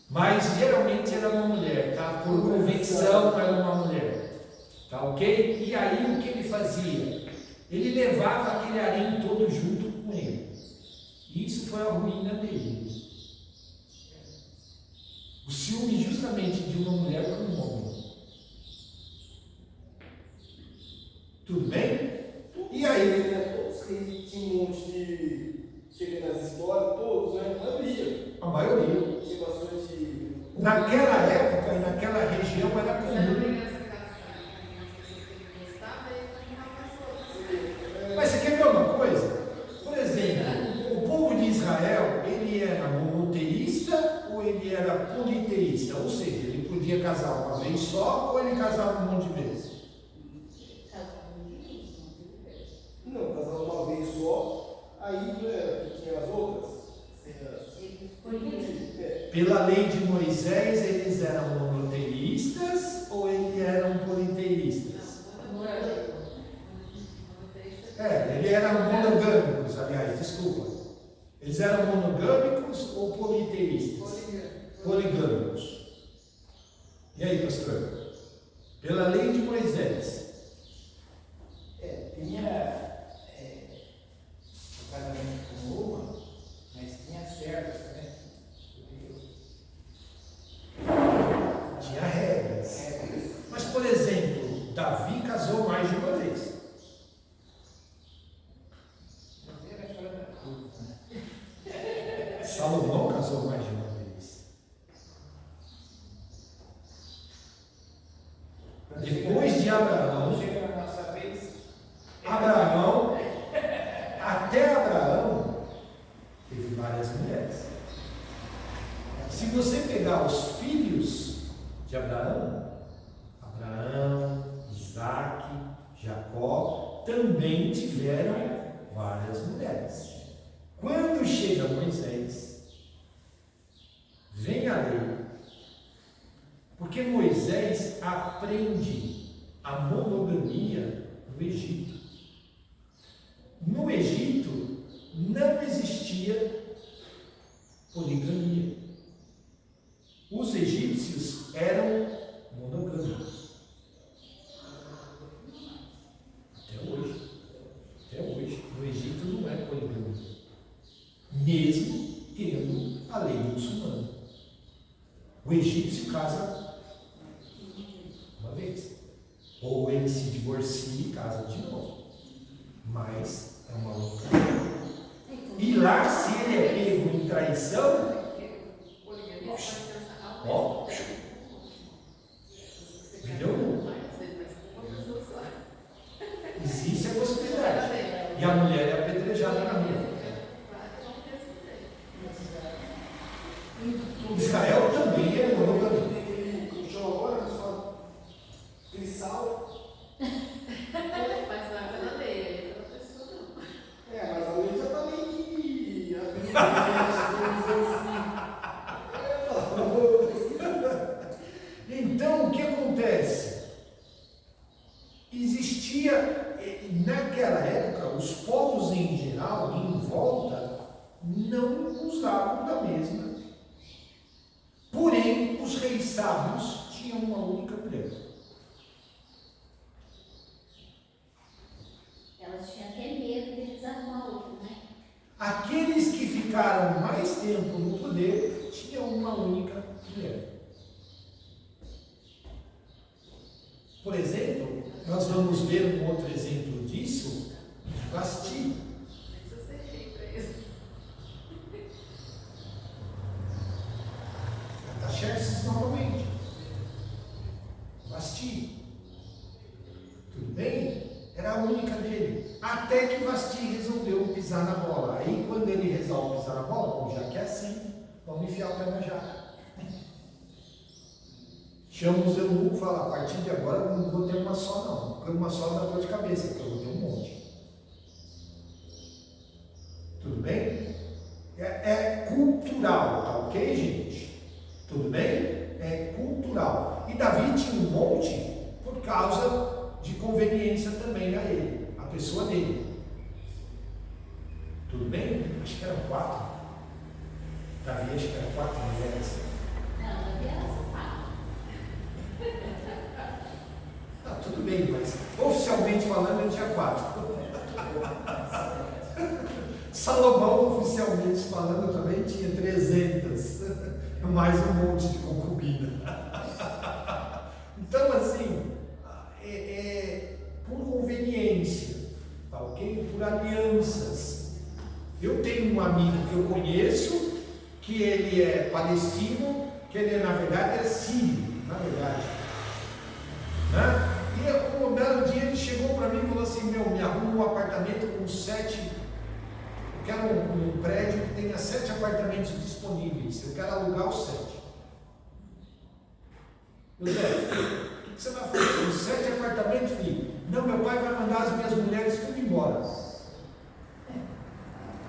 mas geralmente era uma mulher, tá? Por convicção era uma mulher, tá ok? E aí o que ele fazia? Ele levava aquele harém todo junto com ele. E isso foi a ruína dele. O ciúme justamente de uma mulher com um homem. Tudo bem? E aí, né? Todos que tinham um monte de. Chega nas histórias, todos, né? A maioria. A maioria. Tinha bastante. Naquela época e naquela região era comum. Mas você quer ver uma coisa? Por exemplo, o povo de Israel, ele era monoteísta ou ele era politeísta? Ou seja, ele podia casar uma vez só ou ele casava um monte de vezes? Não, casava uma vez só, aí né, tinha as outras. Pela lei de Moisés, eles eram monoteístas ou eles eram politeístas? Eles eram monogâmicos, aliás, desculpa. Eles eram monogâmicos ou politeístas? Poligâmicos. E aí, pastor? Pela lei de Moisés. Tinha o casamento com uma, mas tinha certo, né? Tinha regras. Mas, por exemplo, Davi casou mais de uma vez. Mas era fora da curva, né? Salomão casou mais de uma vez. Depois de Abraão, Quando chega na nossa vez, até Abraão, teve várias mulheres. Se você pegar os filhos de Abraão, Isaac, Jacó, também tiveram várias mulheres. Quando chega Moisés, vem a lei, porque Moisés aprende a monogamia no Egito. No Egito não existia poligamia. Os egípcios eram monogâmicos. Até hoje, no Egito não é poligamia. Mesmo tendo a lei muçulmana. O egípcio casa uma vez. Ou ele se divorcia e casa de novo. Mas é uma outra. E lá, se ele é pego em traição, ó, entendeu? Existe a possibilidade. E a mulher é apedrejada na rua. Israel também é monogâmico. Como chama agora? Eles falam crisal. Mas não é pela lei, é pela pessoa não. Mas a lei já está meio que vamos dizer assim. Então, o que acontece? Existia, naquela época, os povos em geral, em volta, não usavam da mesma. Porém, os reis sábios tinham uma única mulher. Elas tinham até medo deles arrumar outro, né? Aqueles que ficaram mais tempo no poder tinham uma única mulher. Por exemplo, nós vamos ver um outro exemplo disso, Vasti. Artaxerxes novamente. Vasti. Tudo bem? Era a única dele. Até que Vasti resolveu pisar na bola. Aí quando ele resolve pisar na bola, bom, já que é assim, vamos enfiar o pé na jaca. Chama os eunucos e fala, a partir de agora eu não vou ter uma só não. Porque uma só dá dor de cabeça, porque eu vou ter um monte. Tudo bem? É cultural, tá ok, gente? Tudo bem? É cultural. E Davi tinha um monte por causa de conveniência também a ele, a pessoa dele. Tudo bem? Acho que eram 4. Davi acho que eram 4 mulheres. Não, Davi era safado. Tudo bem, mas oficialmente falando ele tinha 4. Salomão, oficialmente falando, também tinha 300, mais um monte de concubina. Então, assim, por conveniência, tá ok? Por alianças. Eu tenho um amigo que eu conheço, que ele é palestino, que ele, na verdade, é sírio, na verdade. Né? E um belo dia ele chegou para mim e falou assim, me arruma um apartamento com 7, eu quero um prédio que tenha 7 apartamentos disponíveis, eu quero alugar os 7. José, o que você vai fazer com os 7 apartamentos, filho? Não, meu pai vai mandar as minhas mulheres tudo embora.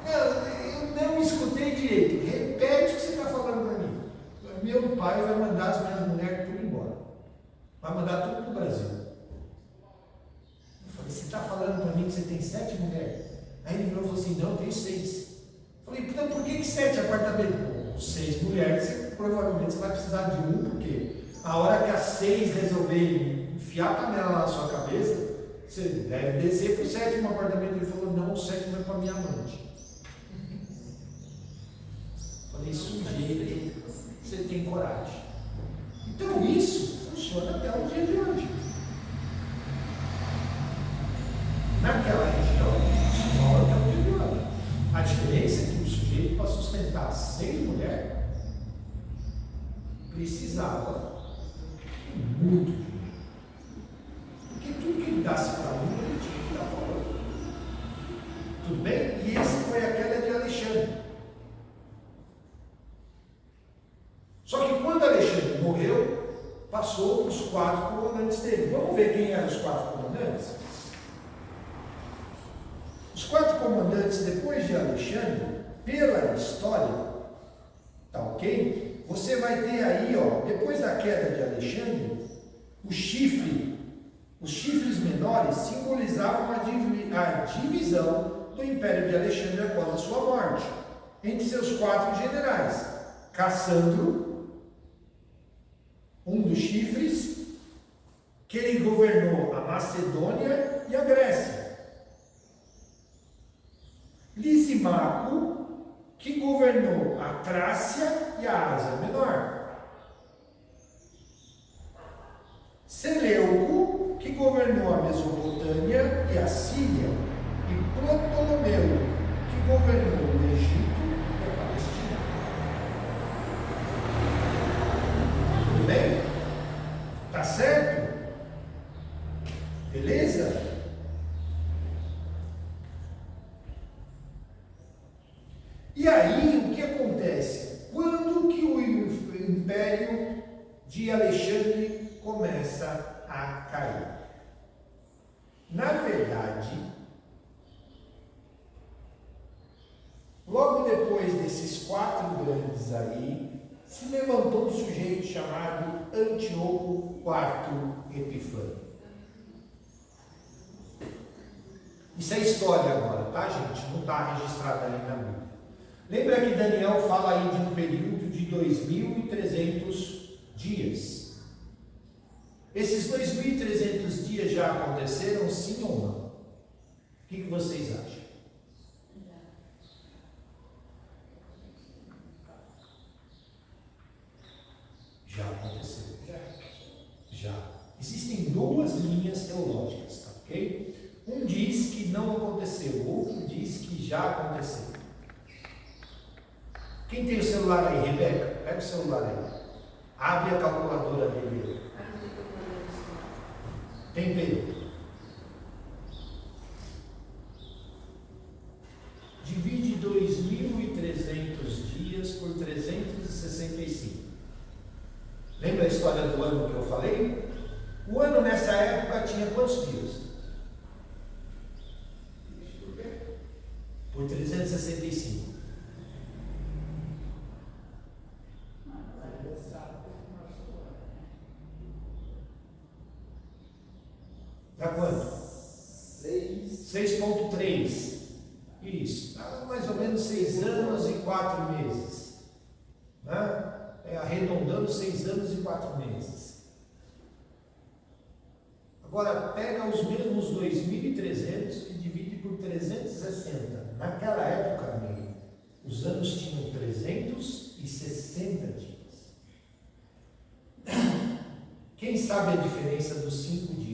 Eu não escutei direito, repete o que você está falando para mim. Meu pai vai mandar as minhas mulheres tudo embora. Vai mandar tudo para o Brasil. Eu falei, você está falando para mim que você tem 7 mulheres? Aí ele falou assim, não, eu tenho 6. Eu falei, então por que 7 apartamentos? Bom, 6 mulheres, provavelmente você vai precisar de um, porque a hora que as 6 resolverem enfiar a panela na sua cabeça, você deve descer para o 7º apartamento. Ele falou, não, o 7º é para minha amante. Eu falei, sujeito, você tem coragem. Então isso funciona até o dia de hoje. Naquela região, funciona até o dia de hoje. A diferença é que o sujeito, para sustentar 6 mulheres, precisava muito dinheiro. Porque tudo que ele dasse para um, ele tinha que dar para o outro. Tudo bem? E essa foi a queda de Alexandre. Só que quando Alexandre morreu, passou os 4 comandantes dele. Vamos ver quem eram os 4 comandantes? Os 4 comandantes, depois de Alexandre, pela história, tá ok? Você vai ter aí, ó, depois da queda de Alexandre, os chifres menores simbolizavam a divisão do Império de Alexandre após a sua morte, entre seus 4 generais. Cassandro, um dos chifres, que ele governou a Macedônia e a Grécia. Lisimaco, que governou a Trácia e a Ásia Menor. governou a Mesopotâmia e a Síria, e Ptolomeu, que governou o Egito e a Palestina. Tudo bem? Tá certo? Beleza? E aí, o que acontece? Quando que o Império de Alexandre começa a cair? Na verdade, logo depois desses 4 grandes aí, se levantou um sujeito chamado Antíoco IV Epifânio. Isso é história agora, tá, gente? Não está registrado ali na Bíblia. Lembra que Daniel fala aí de um período de 2.300 dias. Esses 2.300 dias já aconteceram, sim ou não? O que vocês acham? Já aconteceu. Já. Existem 2 linhas teológicas, tá ok? Um diz que não aconteceu, o outro diz que já aconteceu. Quem tem o celular aí, Rebeca? Pega o celular aí. Abre a calculadora dele. Tem Pedro. Divide 2.300 dias por 365. Lembra a história do ano que eu falei? O ano nessa época tinha quantos dias? Por 365. Dá quanto? 6,3. Isso. Dá mais ou menos 6 anos e 4 meses. Né? Arredondando 6 anos e 4 meses. Agora, pega os mesmos 2.300 e divide por 360. Naquela época, amigo, os anos tinham 360 dias. Quem sabe a diferença dos 5 dias?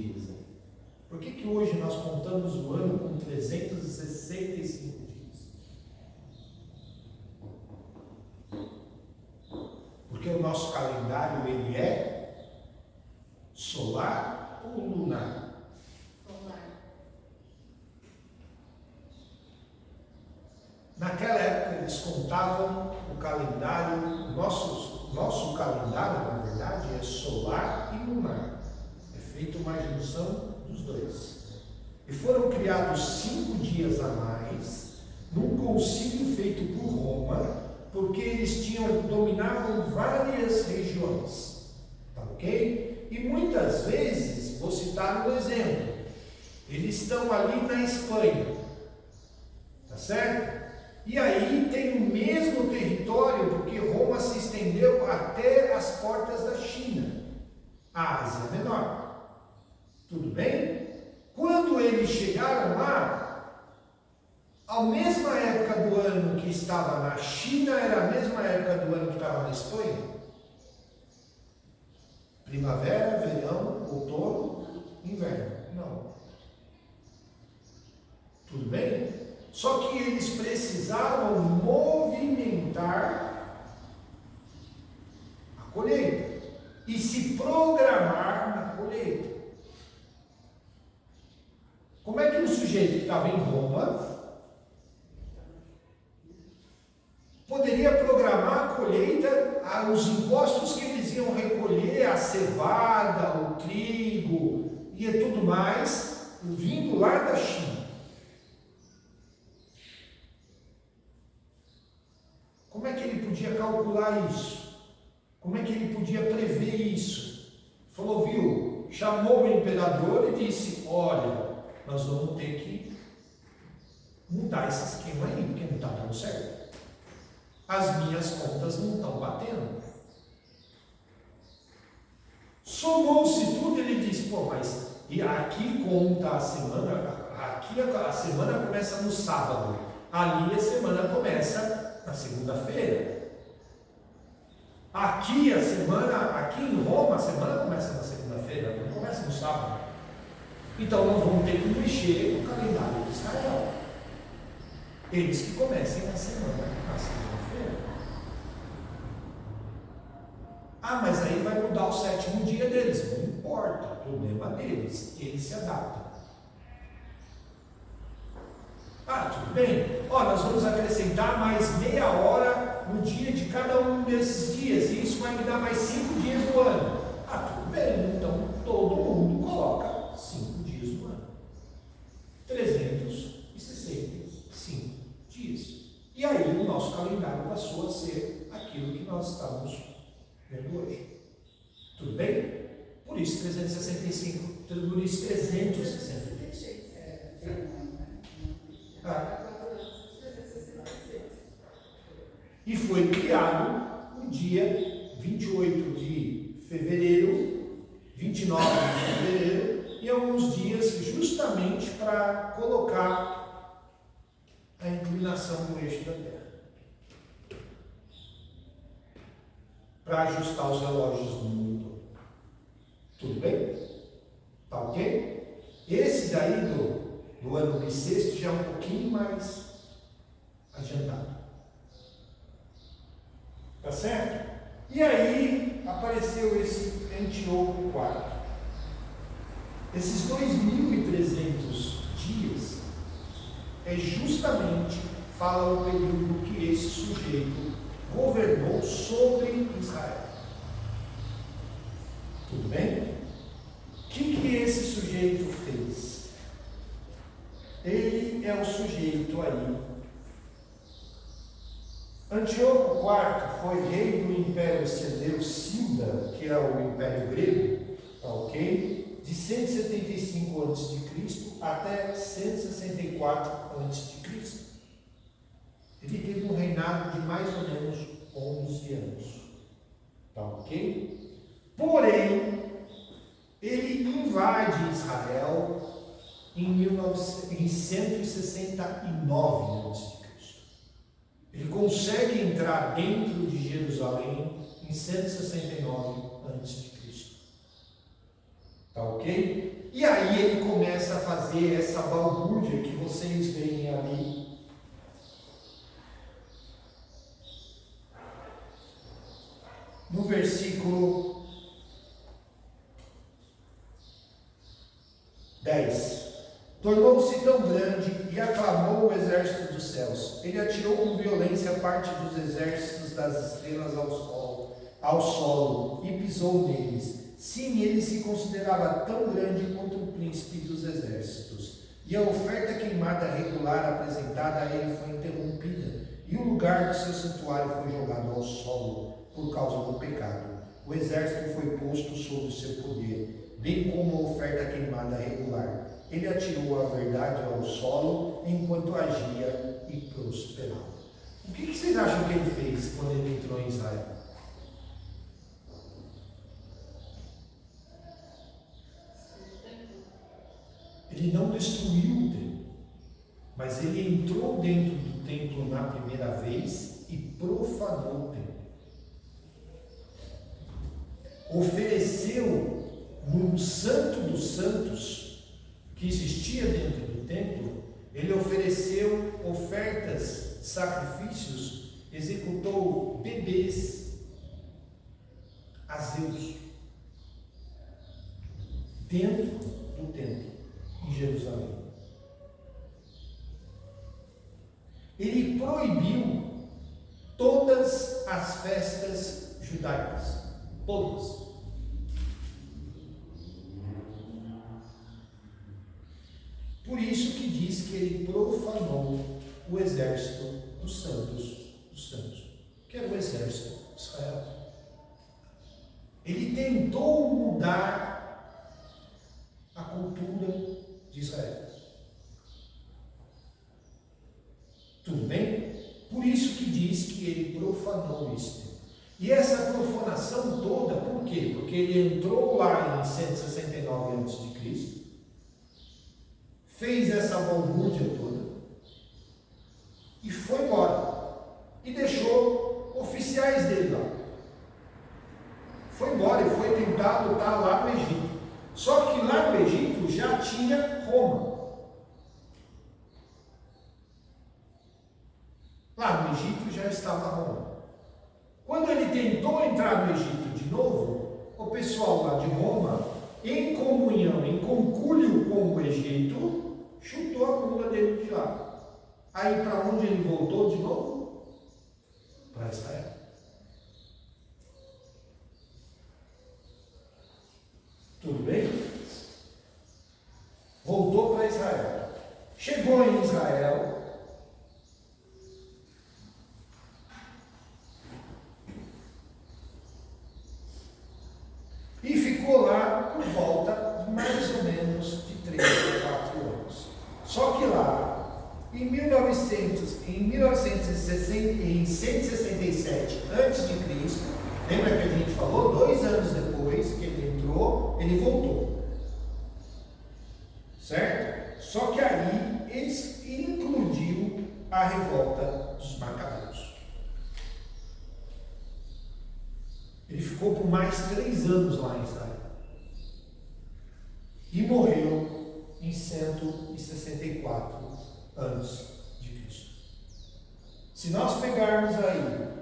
Por que hoje nós contamos o ano com 365 dias? Porque o nosso calendário, ele é solar ou lunar? Solar. Naquela época eles contavam o calendário, nosso calendário, na verdade, é solar e lunar. É feita uma junção dos 2. E foram criados 5 dias a mais, num concílio feito por Roma, porque eles dominavam várias regiões. Tá ok? E muitas vezes, vou citar um exemplo, eles estão ali na Espanha. Tá certo? E aí tem o mesmo território, porque Roma se estendeu até as portas da China, a Ásia Menor. Tudo bem? Quando eles chegaram lá, a mesma época do ano que estava na China era a mesma época do ano que estava na Espanha? Primavera, verão, outono, inverno. Não. Tudo bem? Só que eles precisavam movimentar a colheita e se programar na colheita. Como é que um sujeito que estava em Roma poderia programar a colheita, os impostos que eles iam recolher, a cevada, o trigo e tudo mais, vindo lá da China? Como é que ele podia calcular isso? Como é que ele podia prever isso? Falou, viu? Chamou o imperador e disse, olha, nós vamos ter que mudar esse esquema aí, porque não está dando certo. As minhas contas não estão batendo. Somou-se tudo, ele disse, pô, mas e aqui conta a semana, aqui a semana começa no sábado, ali a semana começa na segunda-feira. Aqui em Roma, a semana começa na segunda-feira, não começa no sábado. Então nós vamos ter que mexer no calendário de Israel. Eles que comecem na segunda-feira. Ah, mas aí vai mudar o 7º dia deles. Não importa, problema deles. Eles se adaptam. Ah, tudo bem. Nós vamos acrescentar mais meia hora no dia de cada um desses dias. E isso vai me dar mais 5 dias no ano. Ah, tudo bem. Então todo mundo coloca 5 dias no ano. 365 dias. E aí o nosso calendário passou a ser aquilo que nós estamos vendo hoje. Tudo bem? Por isso 365. Por isso 366. E foi criado no dia 28 de fevereiro, 29 de fevereiro, e alguns dias justamente para colocar a inclinação do eixo da Terra. Para ajustar os relógios do mundo todo. Tudo bem? Tá ok? Esse daí do ano bissexto já é um pouquinho mais adiantado. Tá certo? E aí apareceu esse Antíoco IV. Esses 2.300 dias é justamente, fala o período que esse sujeito governou sobre Israel. Tudo bem? O que esse sujeito fez? Ele é o sujeito aí. Antíoco IV foi rei do Império Seleucida, que é o Império Grego, ok? De 175 a.C. até 164 a.C. Ele teve um reinado de mais ou menos 11 anos, tá ok? Porém, ele invade Israel em 169 a.C. Ele consegue entrar dentro de Jerusalém em 169 a.C. Tá ok? E aí ele começa a fazer essa balbúrdia que vocês veem ali. No versículo 10. Tornou-se tão grande e aclamou o exército dos céus. Ele atirou com violência parte dos exércitos das estrelas ao solo e pisou neles. Sim, ele se considerava tão grande quanto o príncipe dos exércitos. E a oferta queimada regular apresentada a ele foi interrompida, e o lugar do seu santuário foi jogado ao solo por causa do pecado. O exército foi posto sob o seu poder, bem como a oferta queimada regular. Ele atirou a verdade ao solo enquanto agia e prosperava. O que vocês acham que ele fez quando ele entrou em Israel? Ele não destruiu o templo, mas ele entrou dentro do templo na primeira vez e profanou o templo. Ofereceu no Santo dos Santos, que existia dentro do templo, ele ofereceu ofertas, sacrifícios, executou bebês a Zeus dentro do templo em Jerusalém. Ele proibiu todas as festas judaicas, todas. Por isso que diz que ele profanou o exército dos santos, que era o exército de Israel. Ele tentou mudar a cultura de Israel. Tudo bem? Por isso que diz que ele profanou isso. E essa profanação toda, por quê? Porque ele entrou lá em 169 a.C., fez essa balbúrdia toda e foi embora. E deixou oficiais dele lá. Foi embora e foi tentar lutar lá no Egito. Só que lá no Egito já tinha Roma. Lá no Egito já estava Roma. Quando ele tentou entrar no Egito de novo, o pessoal lá de Roma, em comunhão, em concúlio com o Egito, chutou a bunda dele de lá. Aí para onde ele voltou de novo? Para Israel. Tudo bem? Voltou para Israel. Chegou em Israel. E ficou lá por volta de mais ou menos de 3 a 4 anos. Só que lá, em 167 a.C., lembra que a gente falou? 2 anos depois que ele entrou, ele voltou. Certo? Só que aí ele incluiu a revolta dos Macabeus. Ele ficou por mais 3 anos lá em Israel. E morreu em 164 antes de Cristo. Se nós pegarmos aí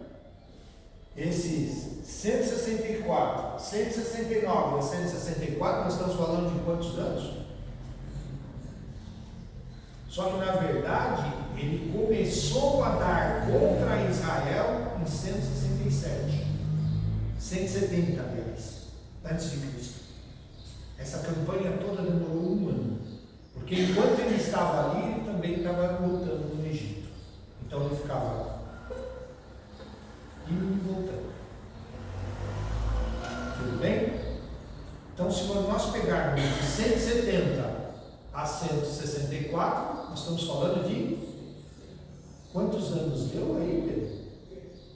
esses 164, 169 e 164, nós estamos falando de quantos anos? Só que na verdade, ele começou a dar contra Israel em 167. 170, aliás, antes de Cristo. Essa campanha toda demorou 1 ano. Porque enquanto ele estava ali, ele também estava lutando no Egito. Então ele ficava indo e voltando. Tudo bem? Então, se nós pegarmos de 170 a 164, nós estamos falando de quantos anos deu aí, Pedro?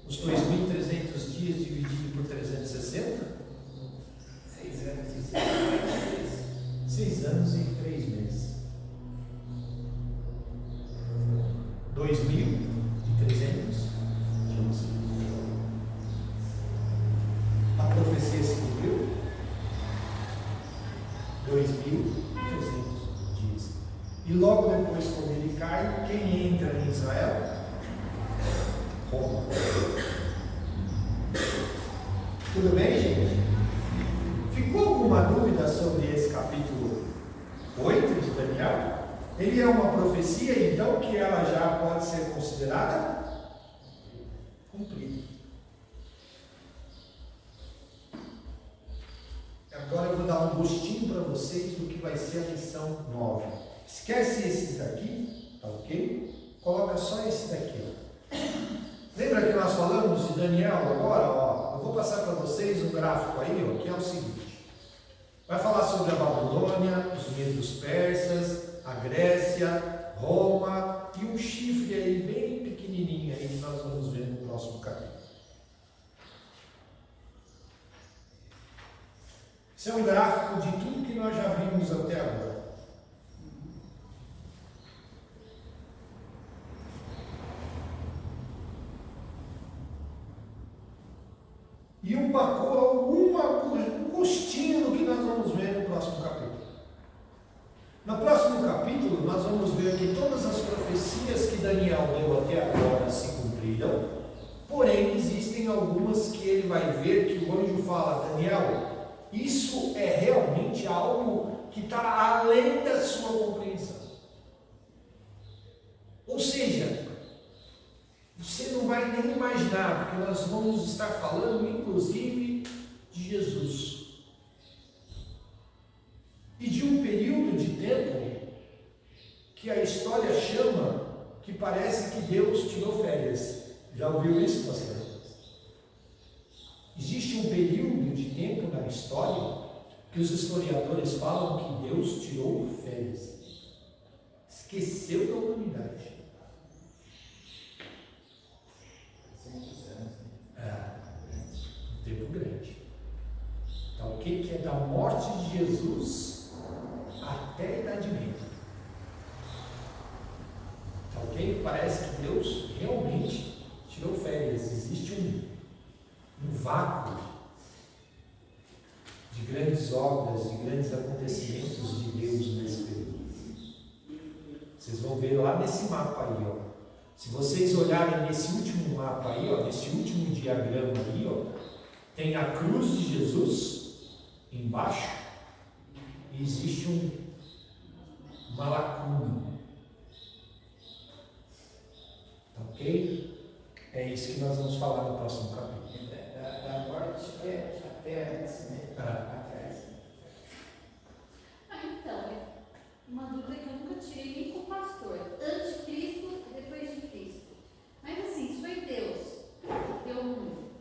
Os 2.300 dias dividido por 360? 6 anos e 6 meses. 6 anos e 3 meses. 2.300 dias. A profecia se cumpriu? 2.300 dias. E logo depois, quando ele cai, quem entra em Israel? Roma. Tudo bem, gente? Ficou alguma dúvida sobre esse capítulo 8 de Daniel? Ele é uma profecia, então, que ela já pode ser considerada cumprida. Agora eu vou dar um gostinho para vocês do que vai ser a lição 9. Esquece esses daqui, tá ok? Coloca só esse daqui, ó. Lembra que nós falamos de Daniel agora? Ó, eu vou passar para vocês um gráfico aí, ó, que é o seguinte. Vai falar sobre a Babilônia, os medos persas, a Grécia, Roma e um chifre aí bem pequenininho aí que nós vamos ver no próximo capítulo. Esse é um gráfico de tudo que nós já vimos até agora. E um gostinho do que nós vamos ver no próximo capítulo. No próximo capítulo, nós vamos ver que todas as profecias que Daniel deu até agora se cumpriram, porém, existem algumas que ele vai ver que o anjo fala: Daniel, isso é realmente algo que está além da sua compreensão. Ou seja, você não vai nem imaginar, porque nós vamos estar falando, inclusive, de Jesus. E de um período de tempo que a história chama, que parece que Deus tirou férias. Já ouviu isso, pastor? Existe um período de tempo na história que os historiadores falam que Deus tirou férias. Esqueceu da humanidade. Um tempo grande. Então, o que é da morte de Jesus até a Idade Média? Tá ok? Parece que Deus realmente tirou férias. Existe um vácuo de grandes obras, de grandes acontecimentos de Deus nesse período. Vocês vão ver lá nesse mapa aí, ó. Se vocês olharem nesse último mapa aí, ó, nesse último diagrama aí, ó, tem a cruz de Jesus embaixo e existe uma lacuna. Tá ok? É isso que nós vamos falar no próximo capítulo. Da morte até antes, né? Atrás. Então, uma dúvida que eu nunca tirei nem com o pastor. Anticristo e depois de Cristo. Mas assim, se foi Deus que deu o mundo,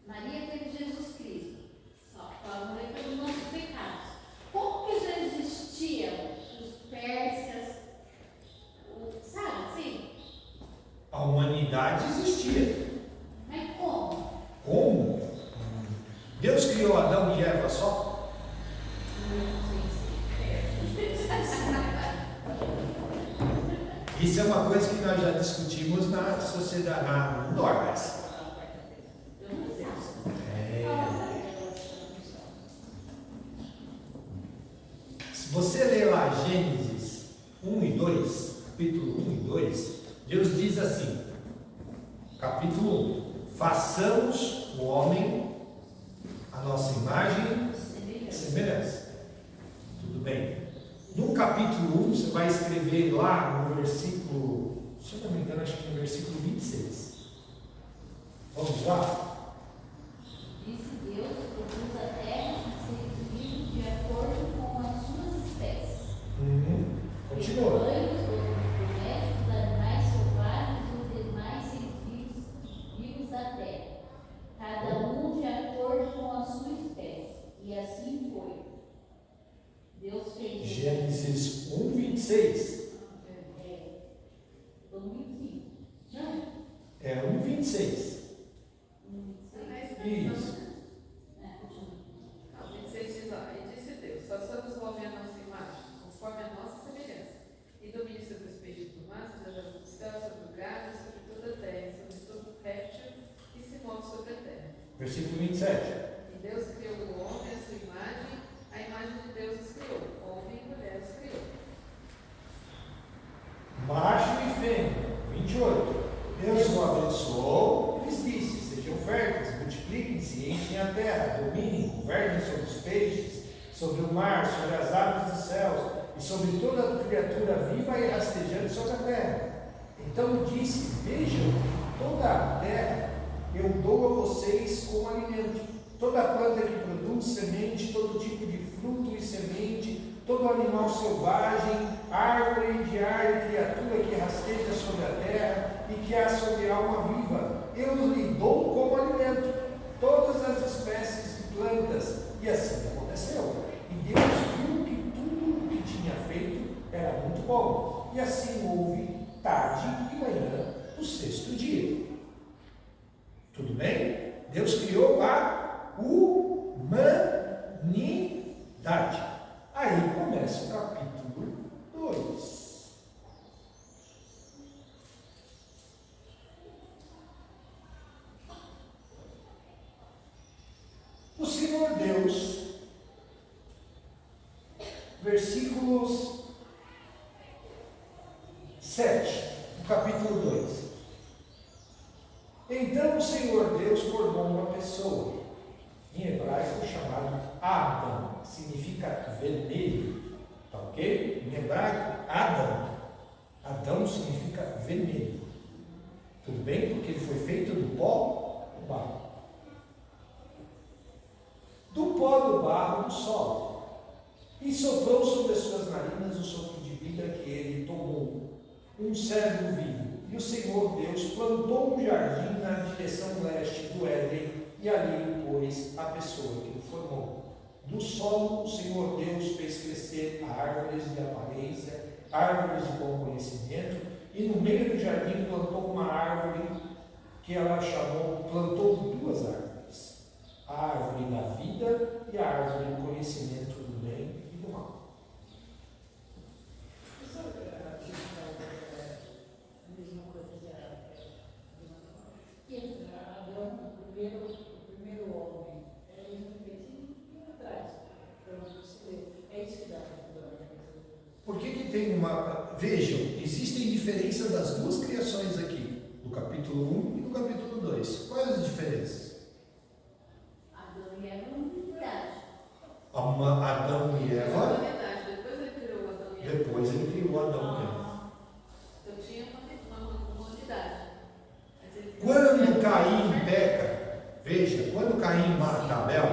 Maria teve Jesus Cristo, só para morrer pelos nossos pecados. Como que já existiam os persas, sabe assim? A humanidade existia. Mas como? Como? Deus criou Adão e Eva só? Isso é uma coisa que nós já discutimos na sociedade, no Nordeste. Se você ler lá Gênesis 1 e 2, capítulo 1 e 2, Deus diz assim, capítulo 1, façamos o homem a nossa imagem e semelhança. Tudo bem. No capítulo 1, você vai escrever lá no versículo, se eu não me engano, acho que no versículo 26. Vamos lá? Disse Deus, produz a terra e seres vivos de acordo com as suas espécies. Continua. Domésticos, animais selvagens e os demais seres vivos da terra, cada um de acordo com a sua espécie. E assim foi. Deus fez. Gênesis 1, 26. Vamos 25. Não? É 1, 26. Isso. Não, 26 diz lá, e disse Deus, façamos o homem a nossa imagem, conforme a nossa semelhança, e domine sobre os peixes do mar, sobre as aves do céu, sobre o gado, sobre toda a terra, sobre todo réptil que se move sobre a terra. Versículo 27. E Deus criou o homem à sua imagem, a imagem de Deus os criou, homem e mulher os criou. Macho e fêmea. 28. Deus o abençoou e lhes disse: sejam férteis, multipliquem-se, enchem a terra, dominem, governem sobre os peixes, sobre o mar, sobre as aves dos céus e sobre toda a criatura viva e rastejante sobre a terra. Então disse: vejam, toda a terra eu dou a vocês como alimento. Toda planta que produz semente, todo tipo de fruto e semente, todo animal selvagem, árvore de ar e criatura que rasteja sobre a terra e que há sobre a alma viva, eu lhe dou como alimento todas as espécies de plantas. E assim aconteceu. E Deus viu que tudo o que tinha feito era muito bom. E assim houve tarde e manhã o sexto dia. Tudo bem? Deus criou a humanidade. Aí começa o capítulo 2. O Senhor Deus, versículos 7, do capítulo 2. Então o Senhor Deus formou uma pessoa, em hebraico chamado Adam, significa vermelho, tá ok? Em hebraico, Adão significa vermelho, tudo bem? Porque ele foi feito do pó do barro. Do pó do barro do solo, e soprou sobre as suas narinas o sopro de vida que ele tomou, um servo vivo. E o Senhor Deus plantou um jardim na direção leste do Éden, e ali pôs a pessoa que o formou. Do solo o Senhor Deus fez crescer árvores de aparência, árvores de bom conhecimento, e no meio do jardim plantou uma árvore que ela chamou, plantou duas árvores, a árvore da vida e a árvore do conhecimento do bem e do mal. Adão, o primeiro homem, era um pequenininho atrás. capítulo 1 e no capítulo 2. Quais as diferenças? Adão e Eva não tem coragem. Adão e Eva, Humanidade. Depois ele criou Adão e Eva. depois ele criou Adão e Eva. Então tinha uma humanidade. Mas ele criou Quando Caim peca, veja, quando Caim mata Abel,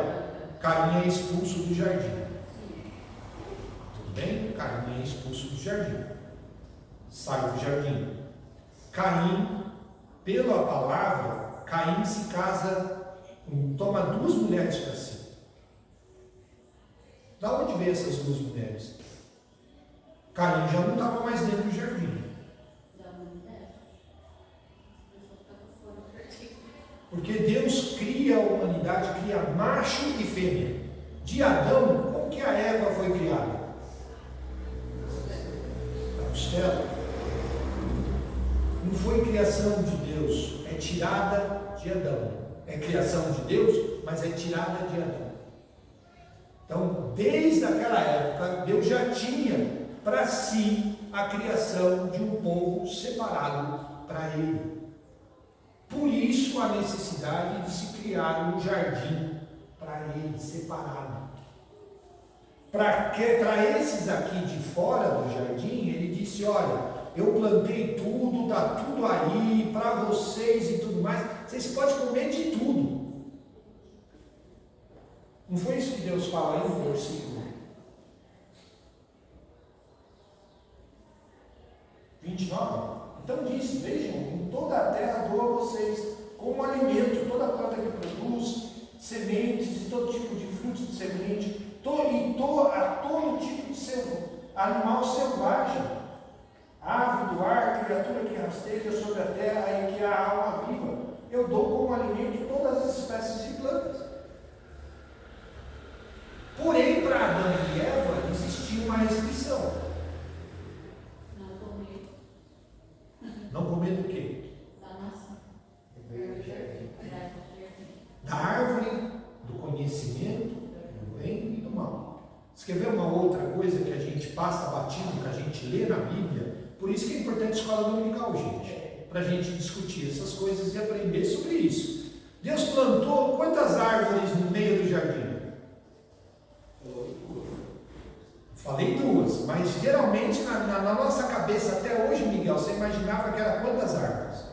Caim é expulso do jardim. Tudo bem? Caim é expulso do jardim. Sai do jardim. Caim, pela palavra, Caim se casa, toma 2 mulheres para si. Da onde vem essas 2 mulheres? Caim já não estava mais dentro do jardim. Da humanidade. Eu só estava fora do jardim. Porque Deus cria a humanidade, cria macho e fêmea. De Adão, como que a Eva foi criada? Da costela. Não foi criação de Deus, é tirada de Adão. É criação de Deus, mas é tirada de Adão. Então, desde aquela época, Deus já tinha para si a criação de um povo separado para Ele. Por isso a necessidade de se criar um jardim para Ele, separado. Para esses aqui de fora do jardim, Ele disse: olha, eu plantei tudo, está tudo aí para vocês e tudo mais. Vocês podem comer de tudo. Não foi isso que Deus fala aí no versículo 29? Então disse: vejam, em toda a terra dou a vocês como alimento toda planta que produz sementes de todo tipo de frutos de semente, a todo tipo de animal selvagem, ave do ar, criatura que rasteja sobre a terra e que há alma viva. Eu dou como alimento todas as espécies de plantas. Porém, para Adão e Eva existia uma restrição. Não comer Não comer do quê? da maçã. Da árvore do conhecimento do bem e do mal. Você quer ver uma outra coisa que a gente passa batido, que a gente lê na Bíblia? Por isso que é importante a escola dominical, gente, para a gente discutir essas coisas e aprender sobre isso. Deus plantou quantas árvores no meio do jardim? Falei 2, mas geralmente na nossa cabeça até hoje, Miguel, você imaginava que era quantas árvores?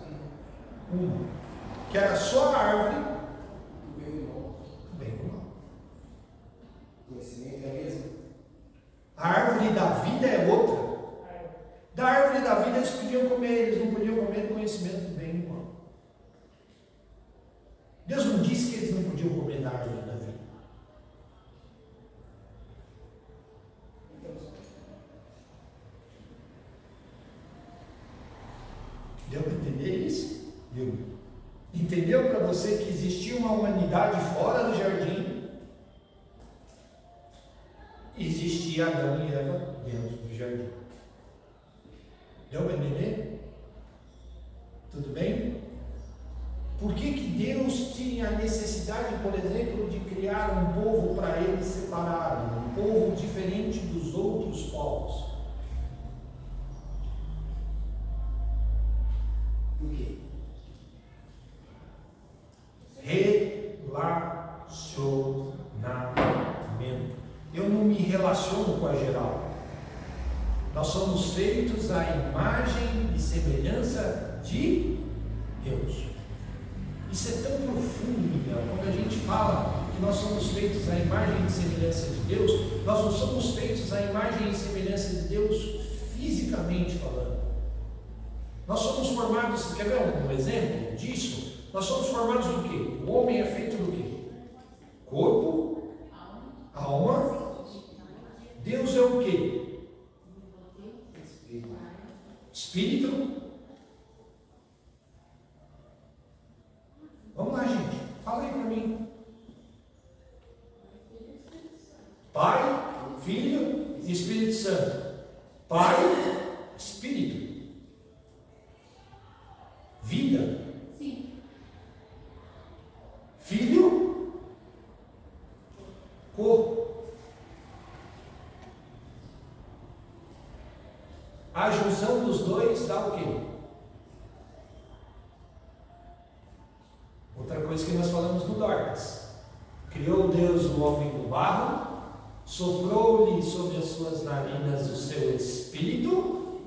1. Que era só a árvore Do bem e do mal. do bem e do mal. Conhecimento é mesmo? A árvore da vida é outra. Da árvore da vida eles podiam comer, eles não podiam comer do conhecimento do bem e do mal. Deus não disse que eles não podiam comer da árvore da vida. Deu para entender isso? Deu. Entendeu para você que existia uma humanidade fora do jardim? Existia Adão e Eva dentro do jardim. Deu para entender? Tudo bem? Por que Deus tinha a necessidade, por exemplo, de criar um povo para ele separado, um povo diferente dos outros povos? Por quê? Relacionamento. Eu não me relaciono com a geral. Nós somos feitos à imagem e semelhança de Deus. Isso é tão profundo, Miguel. Quando a gente fala que nós somos feitos à imagem e semelhança de Deus, nós não somos feitos à imagem e semelhança de Deus fisicamente falando. Nós somos formados, quer ver um exemplo disso? Nós somos formados do quê? O homem é feito do quê? Corpo, alma. Deus é o quê? Espírito. Vamos lá, gente. Fala aí para mim. Pai, Filho e Espírito Santo. Pai, Espírito. Vida. Sim. Filho, corpo. A junção dos dois dá o quê? o homem do barro, soprou-lhe sobre as suas narinas o seu espírito,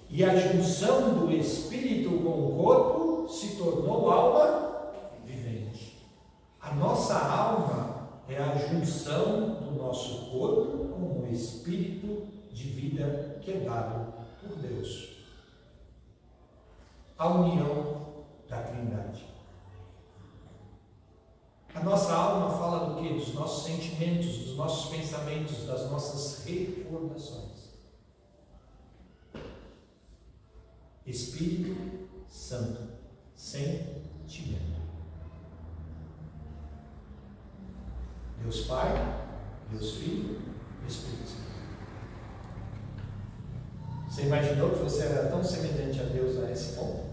e a junção do espírito com o corpo se tornou alma vivente. A nossa alma é a junção do nosso corpo com o espírito de vida que é dado por Deus. A união da Trindade. A nossa alma fala do quê? Dos nossos sentimentos, dos nossos pensamentos, das nossas recordações. Espírito Santo, sentimento. Deus Pai, Deus Filho, Espírito Santo. Você imaginou que você era tão semelhante a Deus a esse ponto?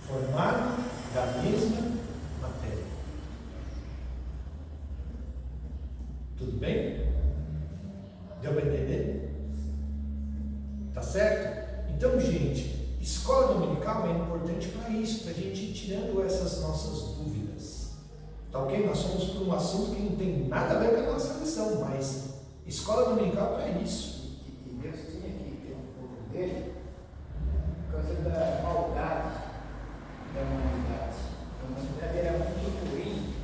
Formado da mesma matéria. Tudo bem? Deu para entender? Tá certo? Então, gente, escola dominical é importante para isso, para a gente ir tirando essas nossas dúvidas. Tá ok? Nós somos por um assunto que não tem nada a ver com a nossa lição, mas escola dominical é para isso. E Deus tinha que ter um povo dele por causa da maldade da humanidade. A humanidade era muito ruim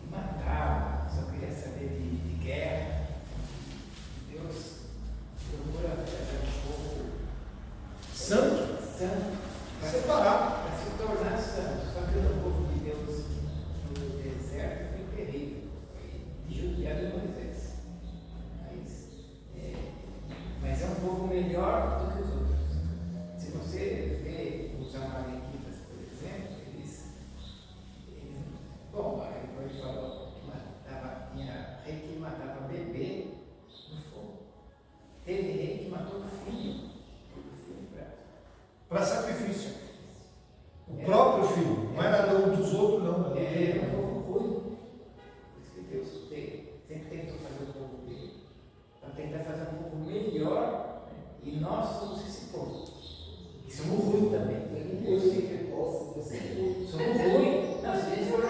e matava, só queria saber de guerra. Deus procura fazer um povo Santo, separado. para se tornar santo. Só que o povo de Deus no deserto foi terrível, foi judiado de Moisés. Mas é um povo melhor do que os outros. Se você vê os amalequitas, por exemplo, eles bom, aí ele falou que tinha rei que matava bebê no fogo. Teve rei que matou o filho Para sacrifício. O próprio filho, não era um dos outros, não. Era um povo ruim. Por isso que Deus sempre tentou fazer o povo dele, para tentar fazer um povo melhor, né? E nós somos esse povo. E somos ruins também. Eu sei que somos ruins. Não, se a gente for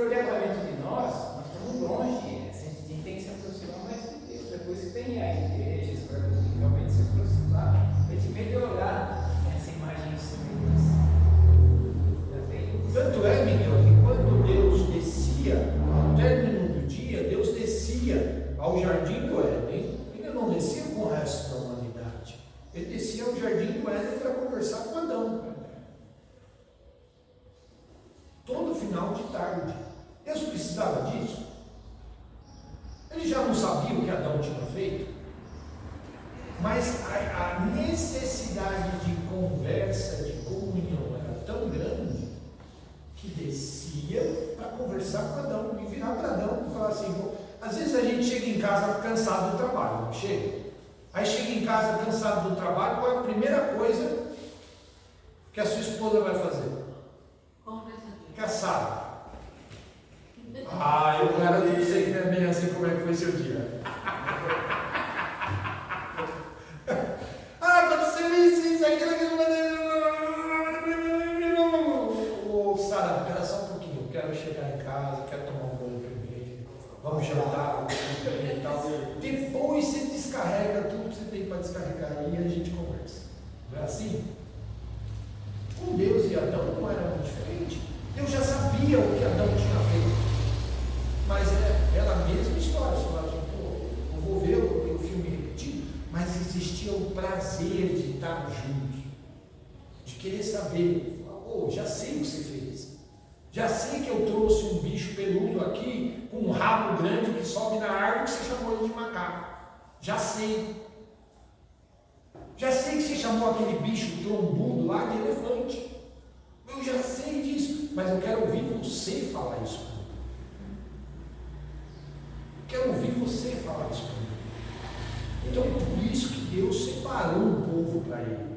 olhar para dentro de nós estamos longe. A gente tem que se aproximar mais de Deus. Depois que tem a igreja para realmente se aproximar, para a gente melhorar essa imagem e semelhança. Tanto é, Miguel, que quando Deus descia, ao término do dia, Deus descia ao jardim do Éden. Ele não descia com o resto da humanidade. Ele descia ao jardim do Éden para conversar com Adão. Todo final de tarde. Deus precisava disso? Ele já não sabia o que Adão tinha feito? Mas a necessidade de conversa, de comunhão era tão grande que descia para conversar com Adão e virar para Adão e falar assim: às vezes a gente chega em casa cansado do trabalho, não chega? Aí chega em casa cansado do trabalho, qual é a primeira coisa que a sua esposa vai fazer? Caçar. Ah, eu garanto que você que não é bem assim. Como é que foi seu dia? Aconteceu isso, aquilo. Ô, Sara, espera só um pouquinho. Eu quero chegar em casa, quero tomar um banho primeiro. Vamos jantar, e tal. Depois você descarrega tudo que você tem para descarregar aí e a gente conversa. Não é assim? Com Deus e Adão não era muito diferente. Deus já sabia o que Adão tinha feito. Mas era a mesma história. Você fala assim: pô, eu vou ver o filme repetido. Mas existia o prazer de estar juntos, de querer saber. Oh, já sei o que você fez. Já sei que eu trouxe um bicho peludo aqui, com um rabo grande que sobe na árvore, que você chamou ele de macaco. Já sei. Já sei que você chamou aquele bicho trombudo lá de elefante. Eu já sei disso, mas eu quero ouvir você falar isso para mim. Quero ouvir você falar isso para mim. Então, por isso que Deus separou um povo para ele.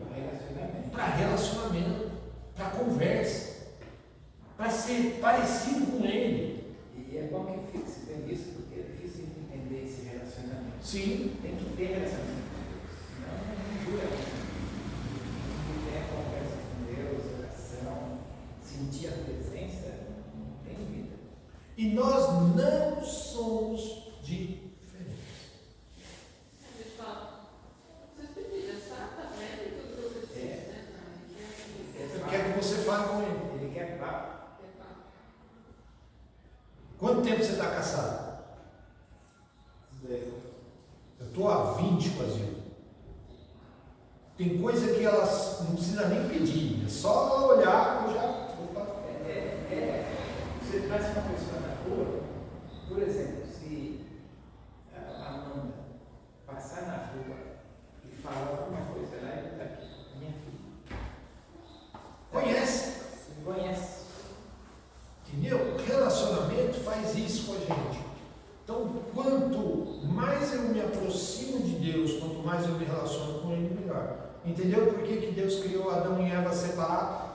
Para relacionamento, para conversa, para ser parecido com ele. E é bom que fique bem isso, porque é difícil de entender esse relacionamento. Sim. Tem que ter relacionamento com Deus. Senão não jura. Tem que ter a conversa com Deus, oração, sentir a presença, não tem vida. E nós não somos diferentes. A gente fala, vocês pediram, tá vendo tudo que eu preciso, né? Ele quer que você fale com ele. Ele quer papo. Quanto tempo você está casado? 10 anos. Eu estou há 20 com a Zilda. Tem coisa que elas não precisa nem pedir, é só ela olhar e eu já. Opa. Você traz uma pessoa na rua, por exemplo, se a Amanda passar na rua e falar alguma coisa lá, ele está aqui, minha filha. Conhece. Conhece. Entendeu? O relacionamento faz isso com a gente. Então, quanto mais eu me aproximo de Deus, quanto mais eu me relaciono com Ele, melhor. Entendeu por que Deus criou Adão e Eva separados?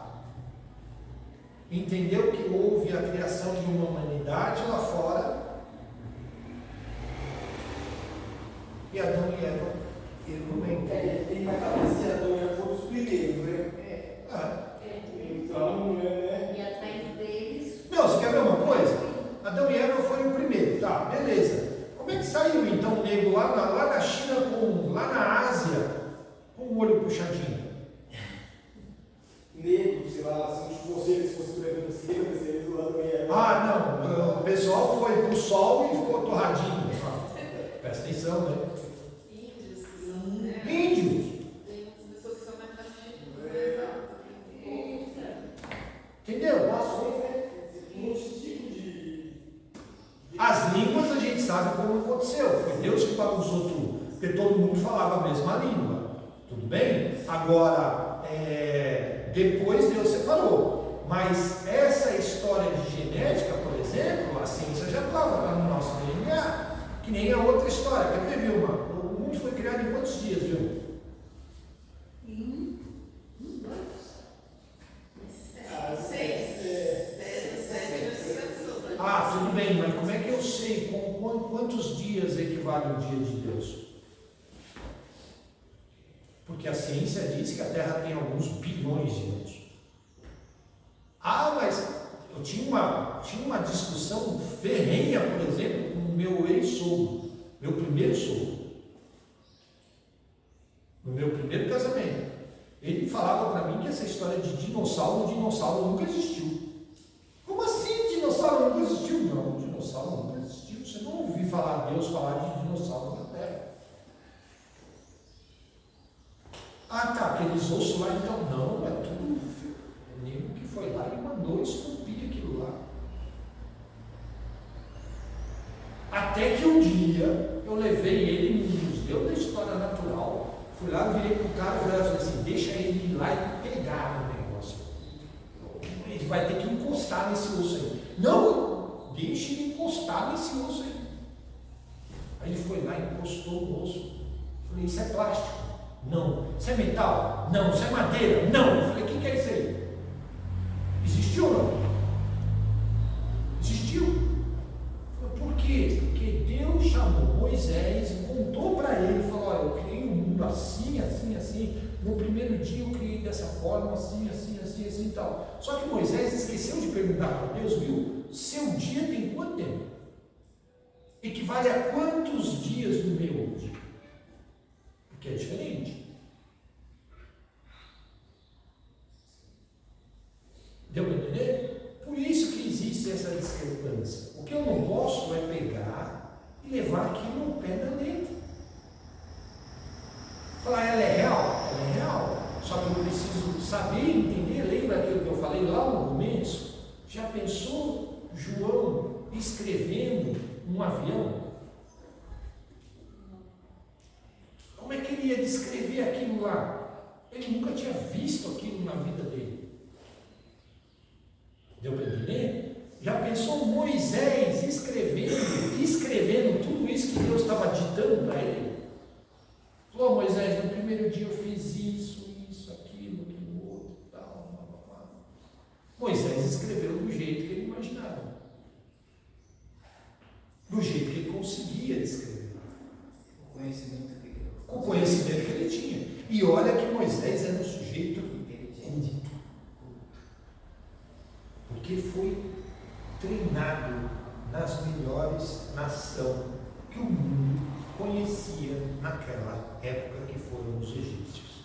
Entendeu que houve a criação de uma humanidade lá fora e Adão e Eva no meio. Tem na cabeça que Adão e Eva foram os primeiros, né? Então, né? E atrás deles. Não, você quer ver uma coisa? Adão e Eva foi o primeiro, tá, beleza. Como é que saiu então o nego lá na China, lá na Ásia, com o olho puxadinho? Negro, sei lá, assim, se fosse preto assim, vai ser do lado da Ah, não, o pessoal foi pro sol e ficou torradinho. Presta atenção, né? Índios que são, né? Índios, Tem umas pessoas que são mais nativas, né? entendeu? Nações, né? Um tipo de. As línguas a gente sabe como aconteceu. Foi Deus que bagunçou tudo. Porque todo mundo falava a mesma língua. Tudo bem? Agora, depois Deus separou. Mas essa história de genética, por exemplo, a ciência já estava lá no nosso DNA. Que nem a outra história. Quer ver, Vilma? O mundo foi criado em quantos dias, Vilma? Ah, tudo bem, mas como é que eu sei quantos dias equivale o dia de Deus? Porque a ciência diz que a Terra tem alguns bilhões de anos. Ah, mas eu tinha uma discussão ferrenha, por exemplo, com o meu ex-sogro, meu primeiro sogro. No meu primeiro casamento. Ele falava para mim que essa história de dinossauro nunca existiu. Como assim dinossauro nunca existiu? Não, dinossauro nunca existiu. Você não ouviu Deus falar de dinossauro na Terra. Ah, tá, aqueles ossos lá, então não, é tudo. O nego que foi lá e mandou esculpir aquilo lá. Até que um dia eu levei ele no museu da história natural, fui lá, virei pro cara e falei assim: deixa ele ir lá e pegar o negócio. Ele vai ter que encostar nesse osso aí. Não, deixa ele encostar nesse osso aí. Aí ele foi lá e encostou o osso. Falei: isso é plástico? Não. Isso é metal? Não. Isso é madeira? Não. Eu falei: o que é isso aí? Existiu ou não? Existiu. Por quê? Porque Deus chamou Moisés e contou para ele, falou: olha, eu criei um mundo assim, assim, assim. No primeiro dia eu criei dessa forma, assim, assim, assim, assim e tal. Só que Moisés esqueceu de perguntar para Deus, viu? Seu dia tem quanto tempo? Equivale a quantos dias do meu dia? Porque é diferente. Deu para entender? Por isso que existe essa discrepância. O que eu não posso é pegar e levar aquilo no pé da letra. Falar: ela é real? Ela é real. Só que eu preciso saber e entender. Lembra aquilo que eu falei lá no começo? Já pensou João escrevendo um avião? Como é que ele ia descrever aquilo lá? Ele nunca tinha visto aquilo na vida dele. Deu para entender? Já pensou Moisés escrevendo tudo isso que Deus estava ditando para ele? Falou: Moisés, no primeiro dia eu fiz isso, aquilo, outro, tal, blá, blá, blá. Moisés escreveu do jeito que ele imaginava. Do jeito que ele conseguia descrever. O conhecimento que ele Com o conhecimento que ele tinha. E olha que Moisés era um sujeito culto. Porque foi treinado nas melhores nações que o mundo conhecia naquela época, que foram os egípcios.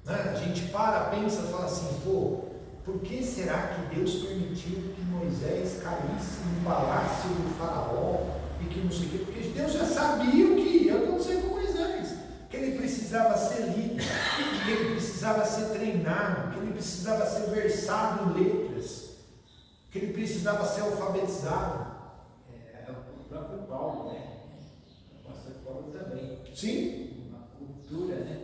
A gente pensa e fala assim, por que será que Deus permitiu que Moisés caísse no palácio do faraó e que não sei o quê? Porque Deus já sabia o que ia acontecer com Moisés, que ele precisava ser líder, que ele precisava ser treinado, que ele precisava ser versado em letras, que ele precisava ser alfabetizado. O próprio Paulo, né? O apóstolo Paulo também. Sim. Uma cultura, né?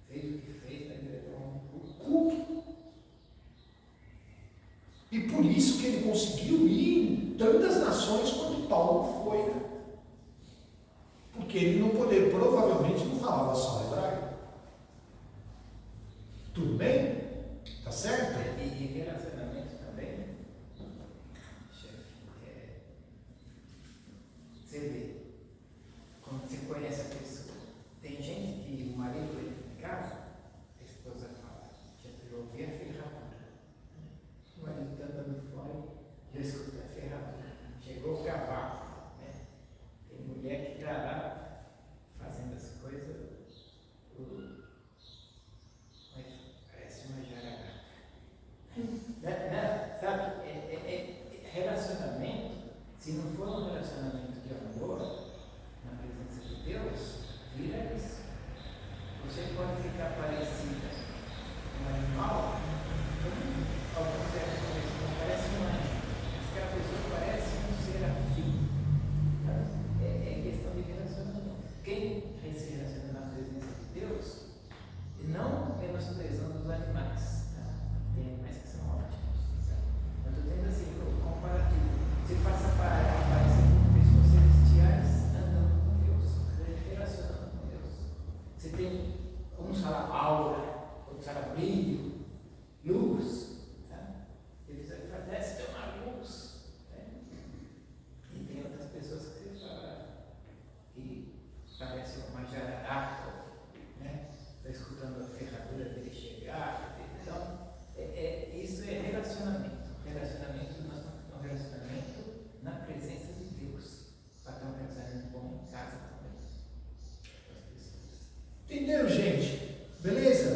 Fez o que fez, mas ele é um culto. E por isso que ele conseguiu ir em tantas nações quanto Paulo foi. Porque ele provavelmente não falava só hebraico. Tudo bem? Tá certo? E relacionamento também, chefe, você vê, quando você conhece a pessoa, tem gente que o marido entra em casa, a esposa fala, já ouvi a ferradura. O marido está andando fora, já escuta a ferradura. Chegou o cavalo, né? Tem mulher que está lá fazendo as coisas, mas parece uma jararaca. Não, sabe, relacionamento, se não for um relacionamento de amor, na presença de Deus, vira isso. Você pode ficar parecida com um animal, alguns certos não parece um anjo, mas aquela pessoa parece um serafim. É questão de relacionamento. Quem se relaciona na presença de Deus, não menosprezando os animais. Tem animais que são ótimos. Eu estou tendo assim, um comparativo. Você passa a aparecer com pessoas celestiais andando com Deus, relacionando com Deus. Você tem, uns falam aura, outros falam brilho, luz. Eles parece ter uma luz. E tem outras pessoas que você fala que parece uma jararaca, né? Está escutando a ferradura dele chegar. Então, isso é relacionamento. Relacionamento, nós estamos um relacionamento na presença de Deus. Para ter um relacionamento bom em casa também. Entenderam, gente? Beleza?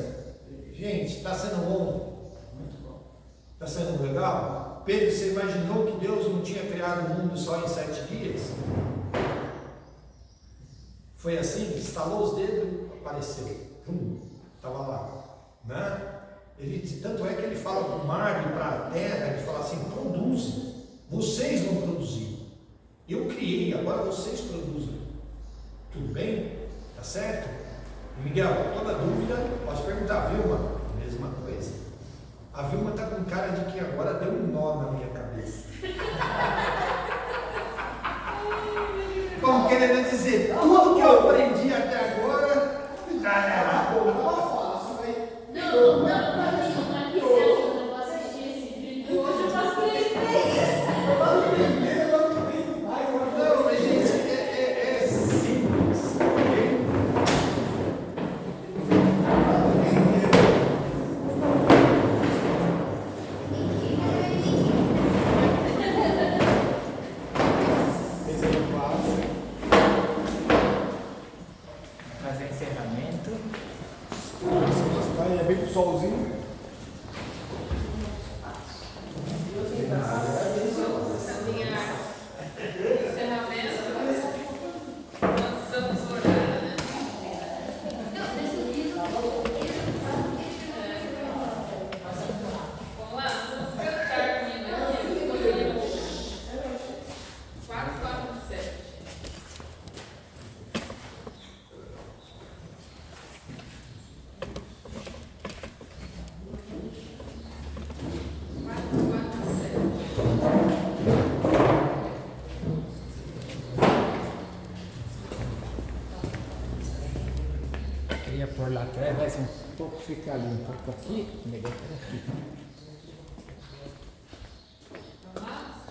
Gente, está sendo bom? Muito bom. Está sendo legal? Pedro, você imaginou que Deus não tinha criado o mundo só em 7 dias? Foi assim, estalou os dedos, apareceu. Estava lá. Né? Tanto é que ele fala para o mar e para a terra, ele fala assim, produzem. Vocês vão produzir. Eu criei, agora vocês produzem. Tudo bem? Tá certo? Miguel, toda dúvida, pode perguntar, Vilma. Mesma coisa. A Vilma está com cara de que agora deu um nó na minha cabeça. Como querendo dizer, tudo que eu aprendi até agora já era bom. Ela fala, isso vai. Não, aqui você acha que eu vou assistir esse vídeo? Hoje eu faço 3 vezes. Não, mas gente, é simples. Fazer encerramento. Tá aí, é bem pro solzinho. Queria pôr lá atrás, mas um pouco fica ali, um pouco aqui, melhor por aqui. Vamos lá?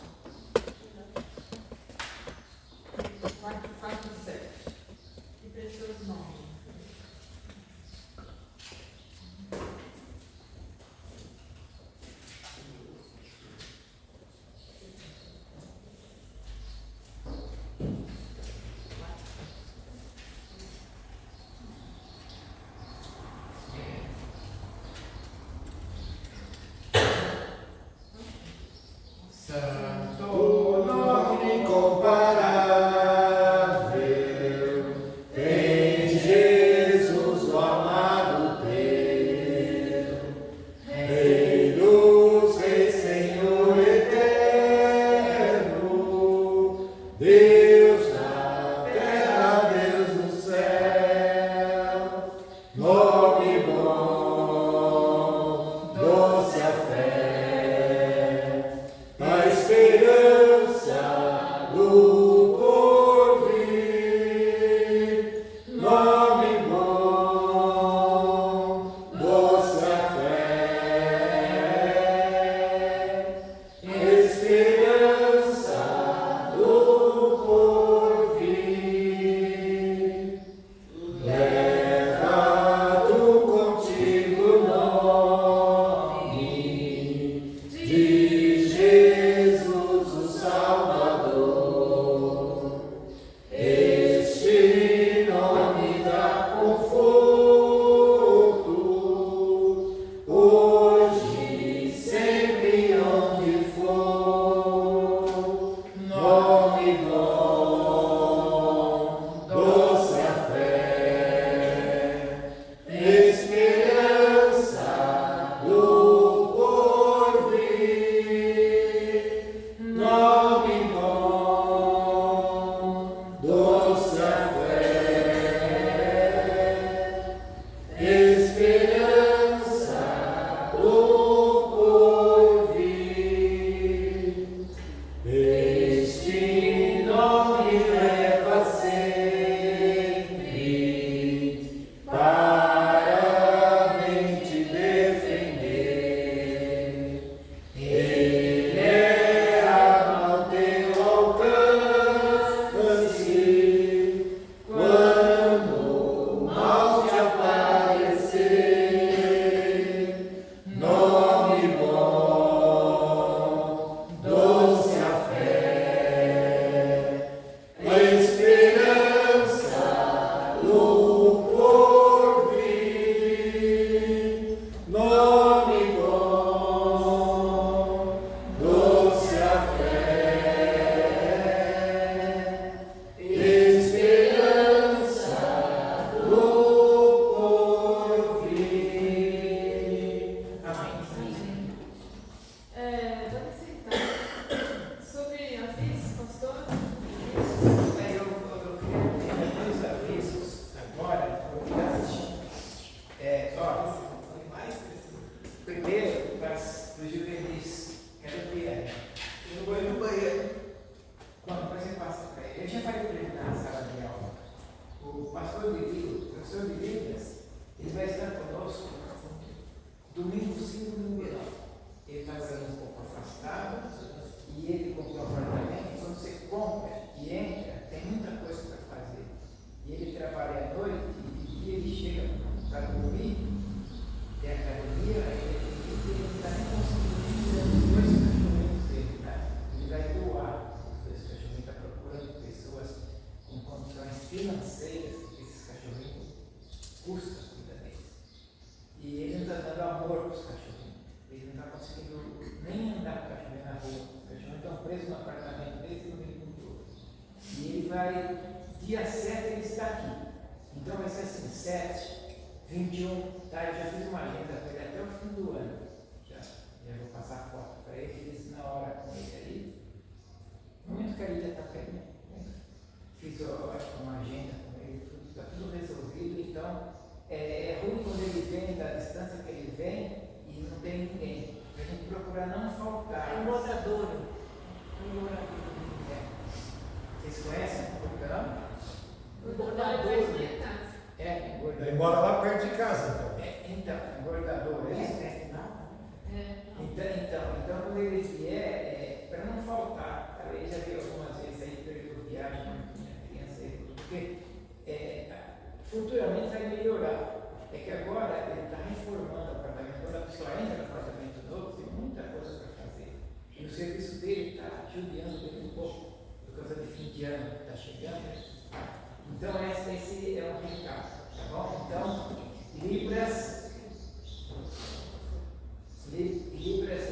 447. Que pessoas novas. Santo nome incomparável, em Jesus, o amado teu, Rei dos Reis, Senhor eterno, Deus da terra, Deus do céu, nome bom, doce a fé, a esperança do porvir, nome bom, doce a fé, esperança do porvir, leva tu contigo o nome de Jesus, o Salvador. Este nome dá conforto, hoje e sempre onde for. Nome bom, doce a fé, esperança do porvir, nome bom, doce a fé, esperança do porvir. Este nome leva sempre para bem te defender. Ele é arma ao teu alcance quando o mal te aparecer. Nome bom, doce a fé, esperança do porvir. Nome bom, doce a fé, esperança do porvir. Amém. Vamos sentar. Sobre avisos, pastor? Aí eu queria ter dois avisos agora, porque primeiro, para os juvenis, quero ver aí. Eu vou ir no banheiro. Quando você passa para ele, eu já falei para ele na sala de aula. O pastor de Livros, o professor de Bíblias, ele vai estar conosco domingo 5 no verão. Ele está agora um pouco afastado e ele comprou um apartamento. Quando você compra e entra, tem muita coisa para fazer. E ele trabalha à noite e de dia ele chega para dormir, tem academia, ele não está nem conseguindo tirar os dois cachorrinhos dele, tá? Ele vai doar os dois cachorrinhos, está procurando pessoas com condições financeiras, porque esses cachorrinhos custam cuidar deles. E ele não está dando amor para os cachorrinhos. Ele não está conseguindo nem andar com o cachorrinho na rua. Os cachorrinhos estão presos no apartamento dele e no meio do outro. E ele vai, dia 7 ele está aqui. Então vai ser assim, 7, 21, tá? Eu já fiz uma agenda para ele até o fim do ano. Já vou passar foto para ele, fiz na hora com ele ali. No momento que a Lídia está perto, né? Fiz, eu acho que uma agenda com ele, está tudo resolvido. Então, é ruim quando ele vem, da distância que ele vem e não tem ninguém. A gente procura não faltar. É um morador. Vocês conhecem o programa? O bordador da minha casa. Engordador. Ele mora lá perto de casa, então. Então, engordador, é isso? Então, quando ele vier, para não faltar, ele já viu algumas vezes aí, perdeu viagem com a criança aí, porque futuramente vai melhorar. É que agora ele está reformando o apartamento, quando a pessoa entra no apartamento novo, tem muita coisa para fazer. E o serviço dele está judiando dele um pouco, por causa de fim de ano que está chegando. Então, esse é um recado, tá bom? Então, Libras,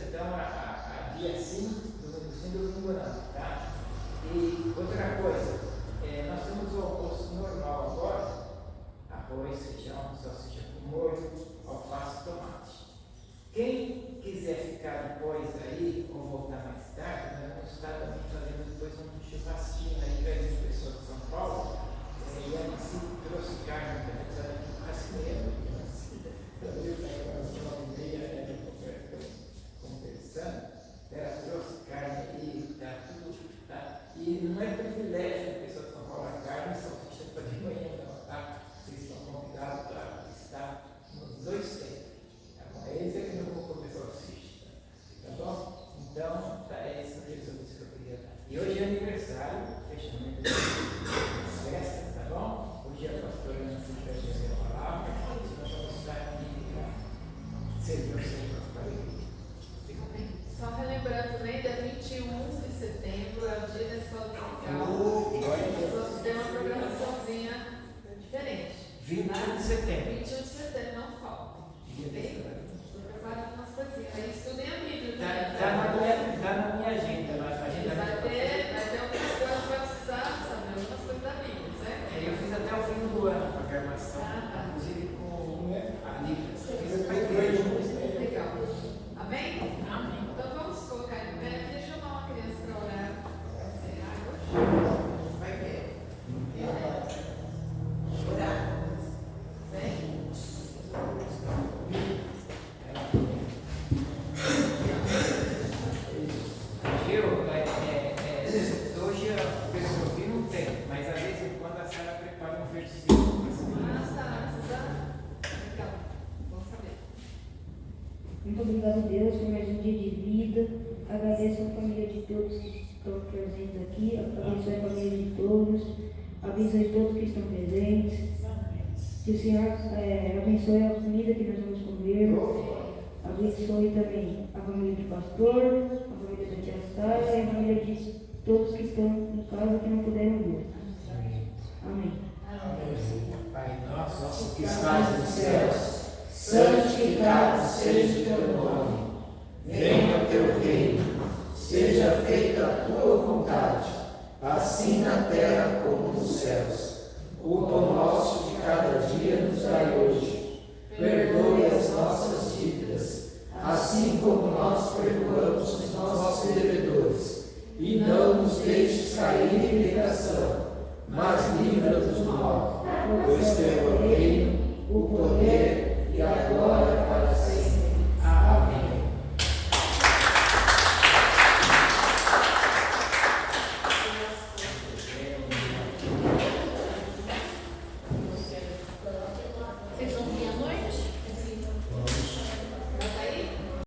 então, a dia 5, número sem dúvida nenhuma, tá? E outra coisa, nós temos o almoço normal agora, arroz, feijão, salsicha com molho, alface e tomate. Quem quiser ficar depois aí, ou voltar mais tarde, nós vamos estar também fazendo depois um churrasquinho aí, que as pessoas de São Paulo, e a Nancy trouxe carne também, precisava de churrasqueiro, também está às 9h30, conversando, ela trouxe carne aí, tá tudo, tá? E não é privilégio da pessoa de São Paulo a carne, salsicha para de manhã, não, tá? Vocês estão convidados para estar nos dois tempos. Esse é que eu vou comer salsicha, tá bom? Então, esse é o Jesus que eu queria dar. E hoje é aniversário, fechamento das festas, tá bom? Hoje a pastora Nancy vai dizer a palavra, e nós vamos estar aqui para servir o Senhor para a igreja. Só relembrando também, dia 21 de setembro é o dia da escola dominical. Nós vamos ter uma programaçãozinha diferente. 21 de setembro. 21 de setembro, não falta. Ok? Preparando umas coisinhas. Aí estudem a Bíblia. Tá na minha agenda, mas a agenda Vai ter algumas coisas que vai precisar saber, algumas coisas da Bíblia, certo? eu fiz até o fim do ano a programação, inclusive com a Bíblia. Fiz para a igreja. Legal. Amém? Amém. Então vamos colocar em pé. Deixa eu chamar uma criança para orar. Vai ver. Orar. Vem. Hoje a pessoa que não tem, mas às vezes quando a Sara prepara um versículo para semana. Tá. Legal. Vamos saber. Muito obrigado, Deus, por mais um dia de vida. Agradeço a família de todos que estão presentes aqui. Abençoe a família de todos. Abençoe todos que estão presentes. Que o Senhor abençoe a comida que nós vamos comer. Abençoe também a família do pastor, a família da tia Sara e a família de todos que estão em casa que não puderam vir. Amém. Pai nosso Que estás nos céus, santificado seja o teu nome.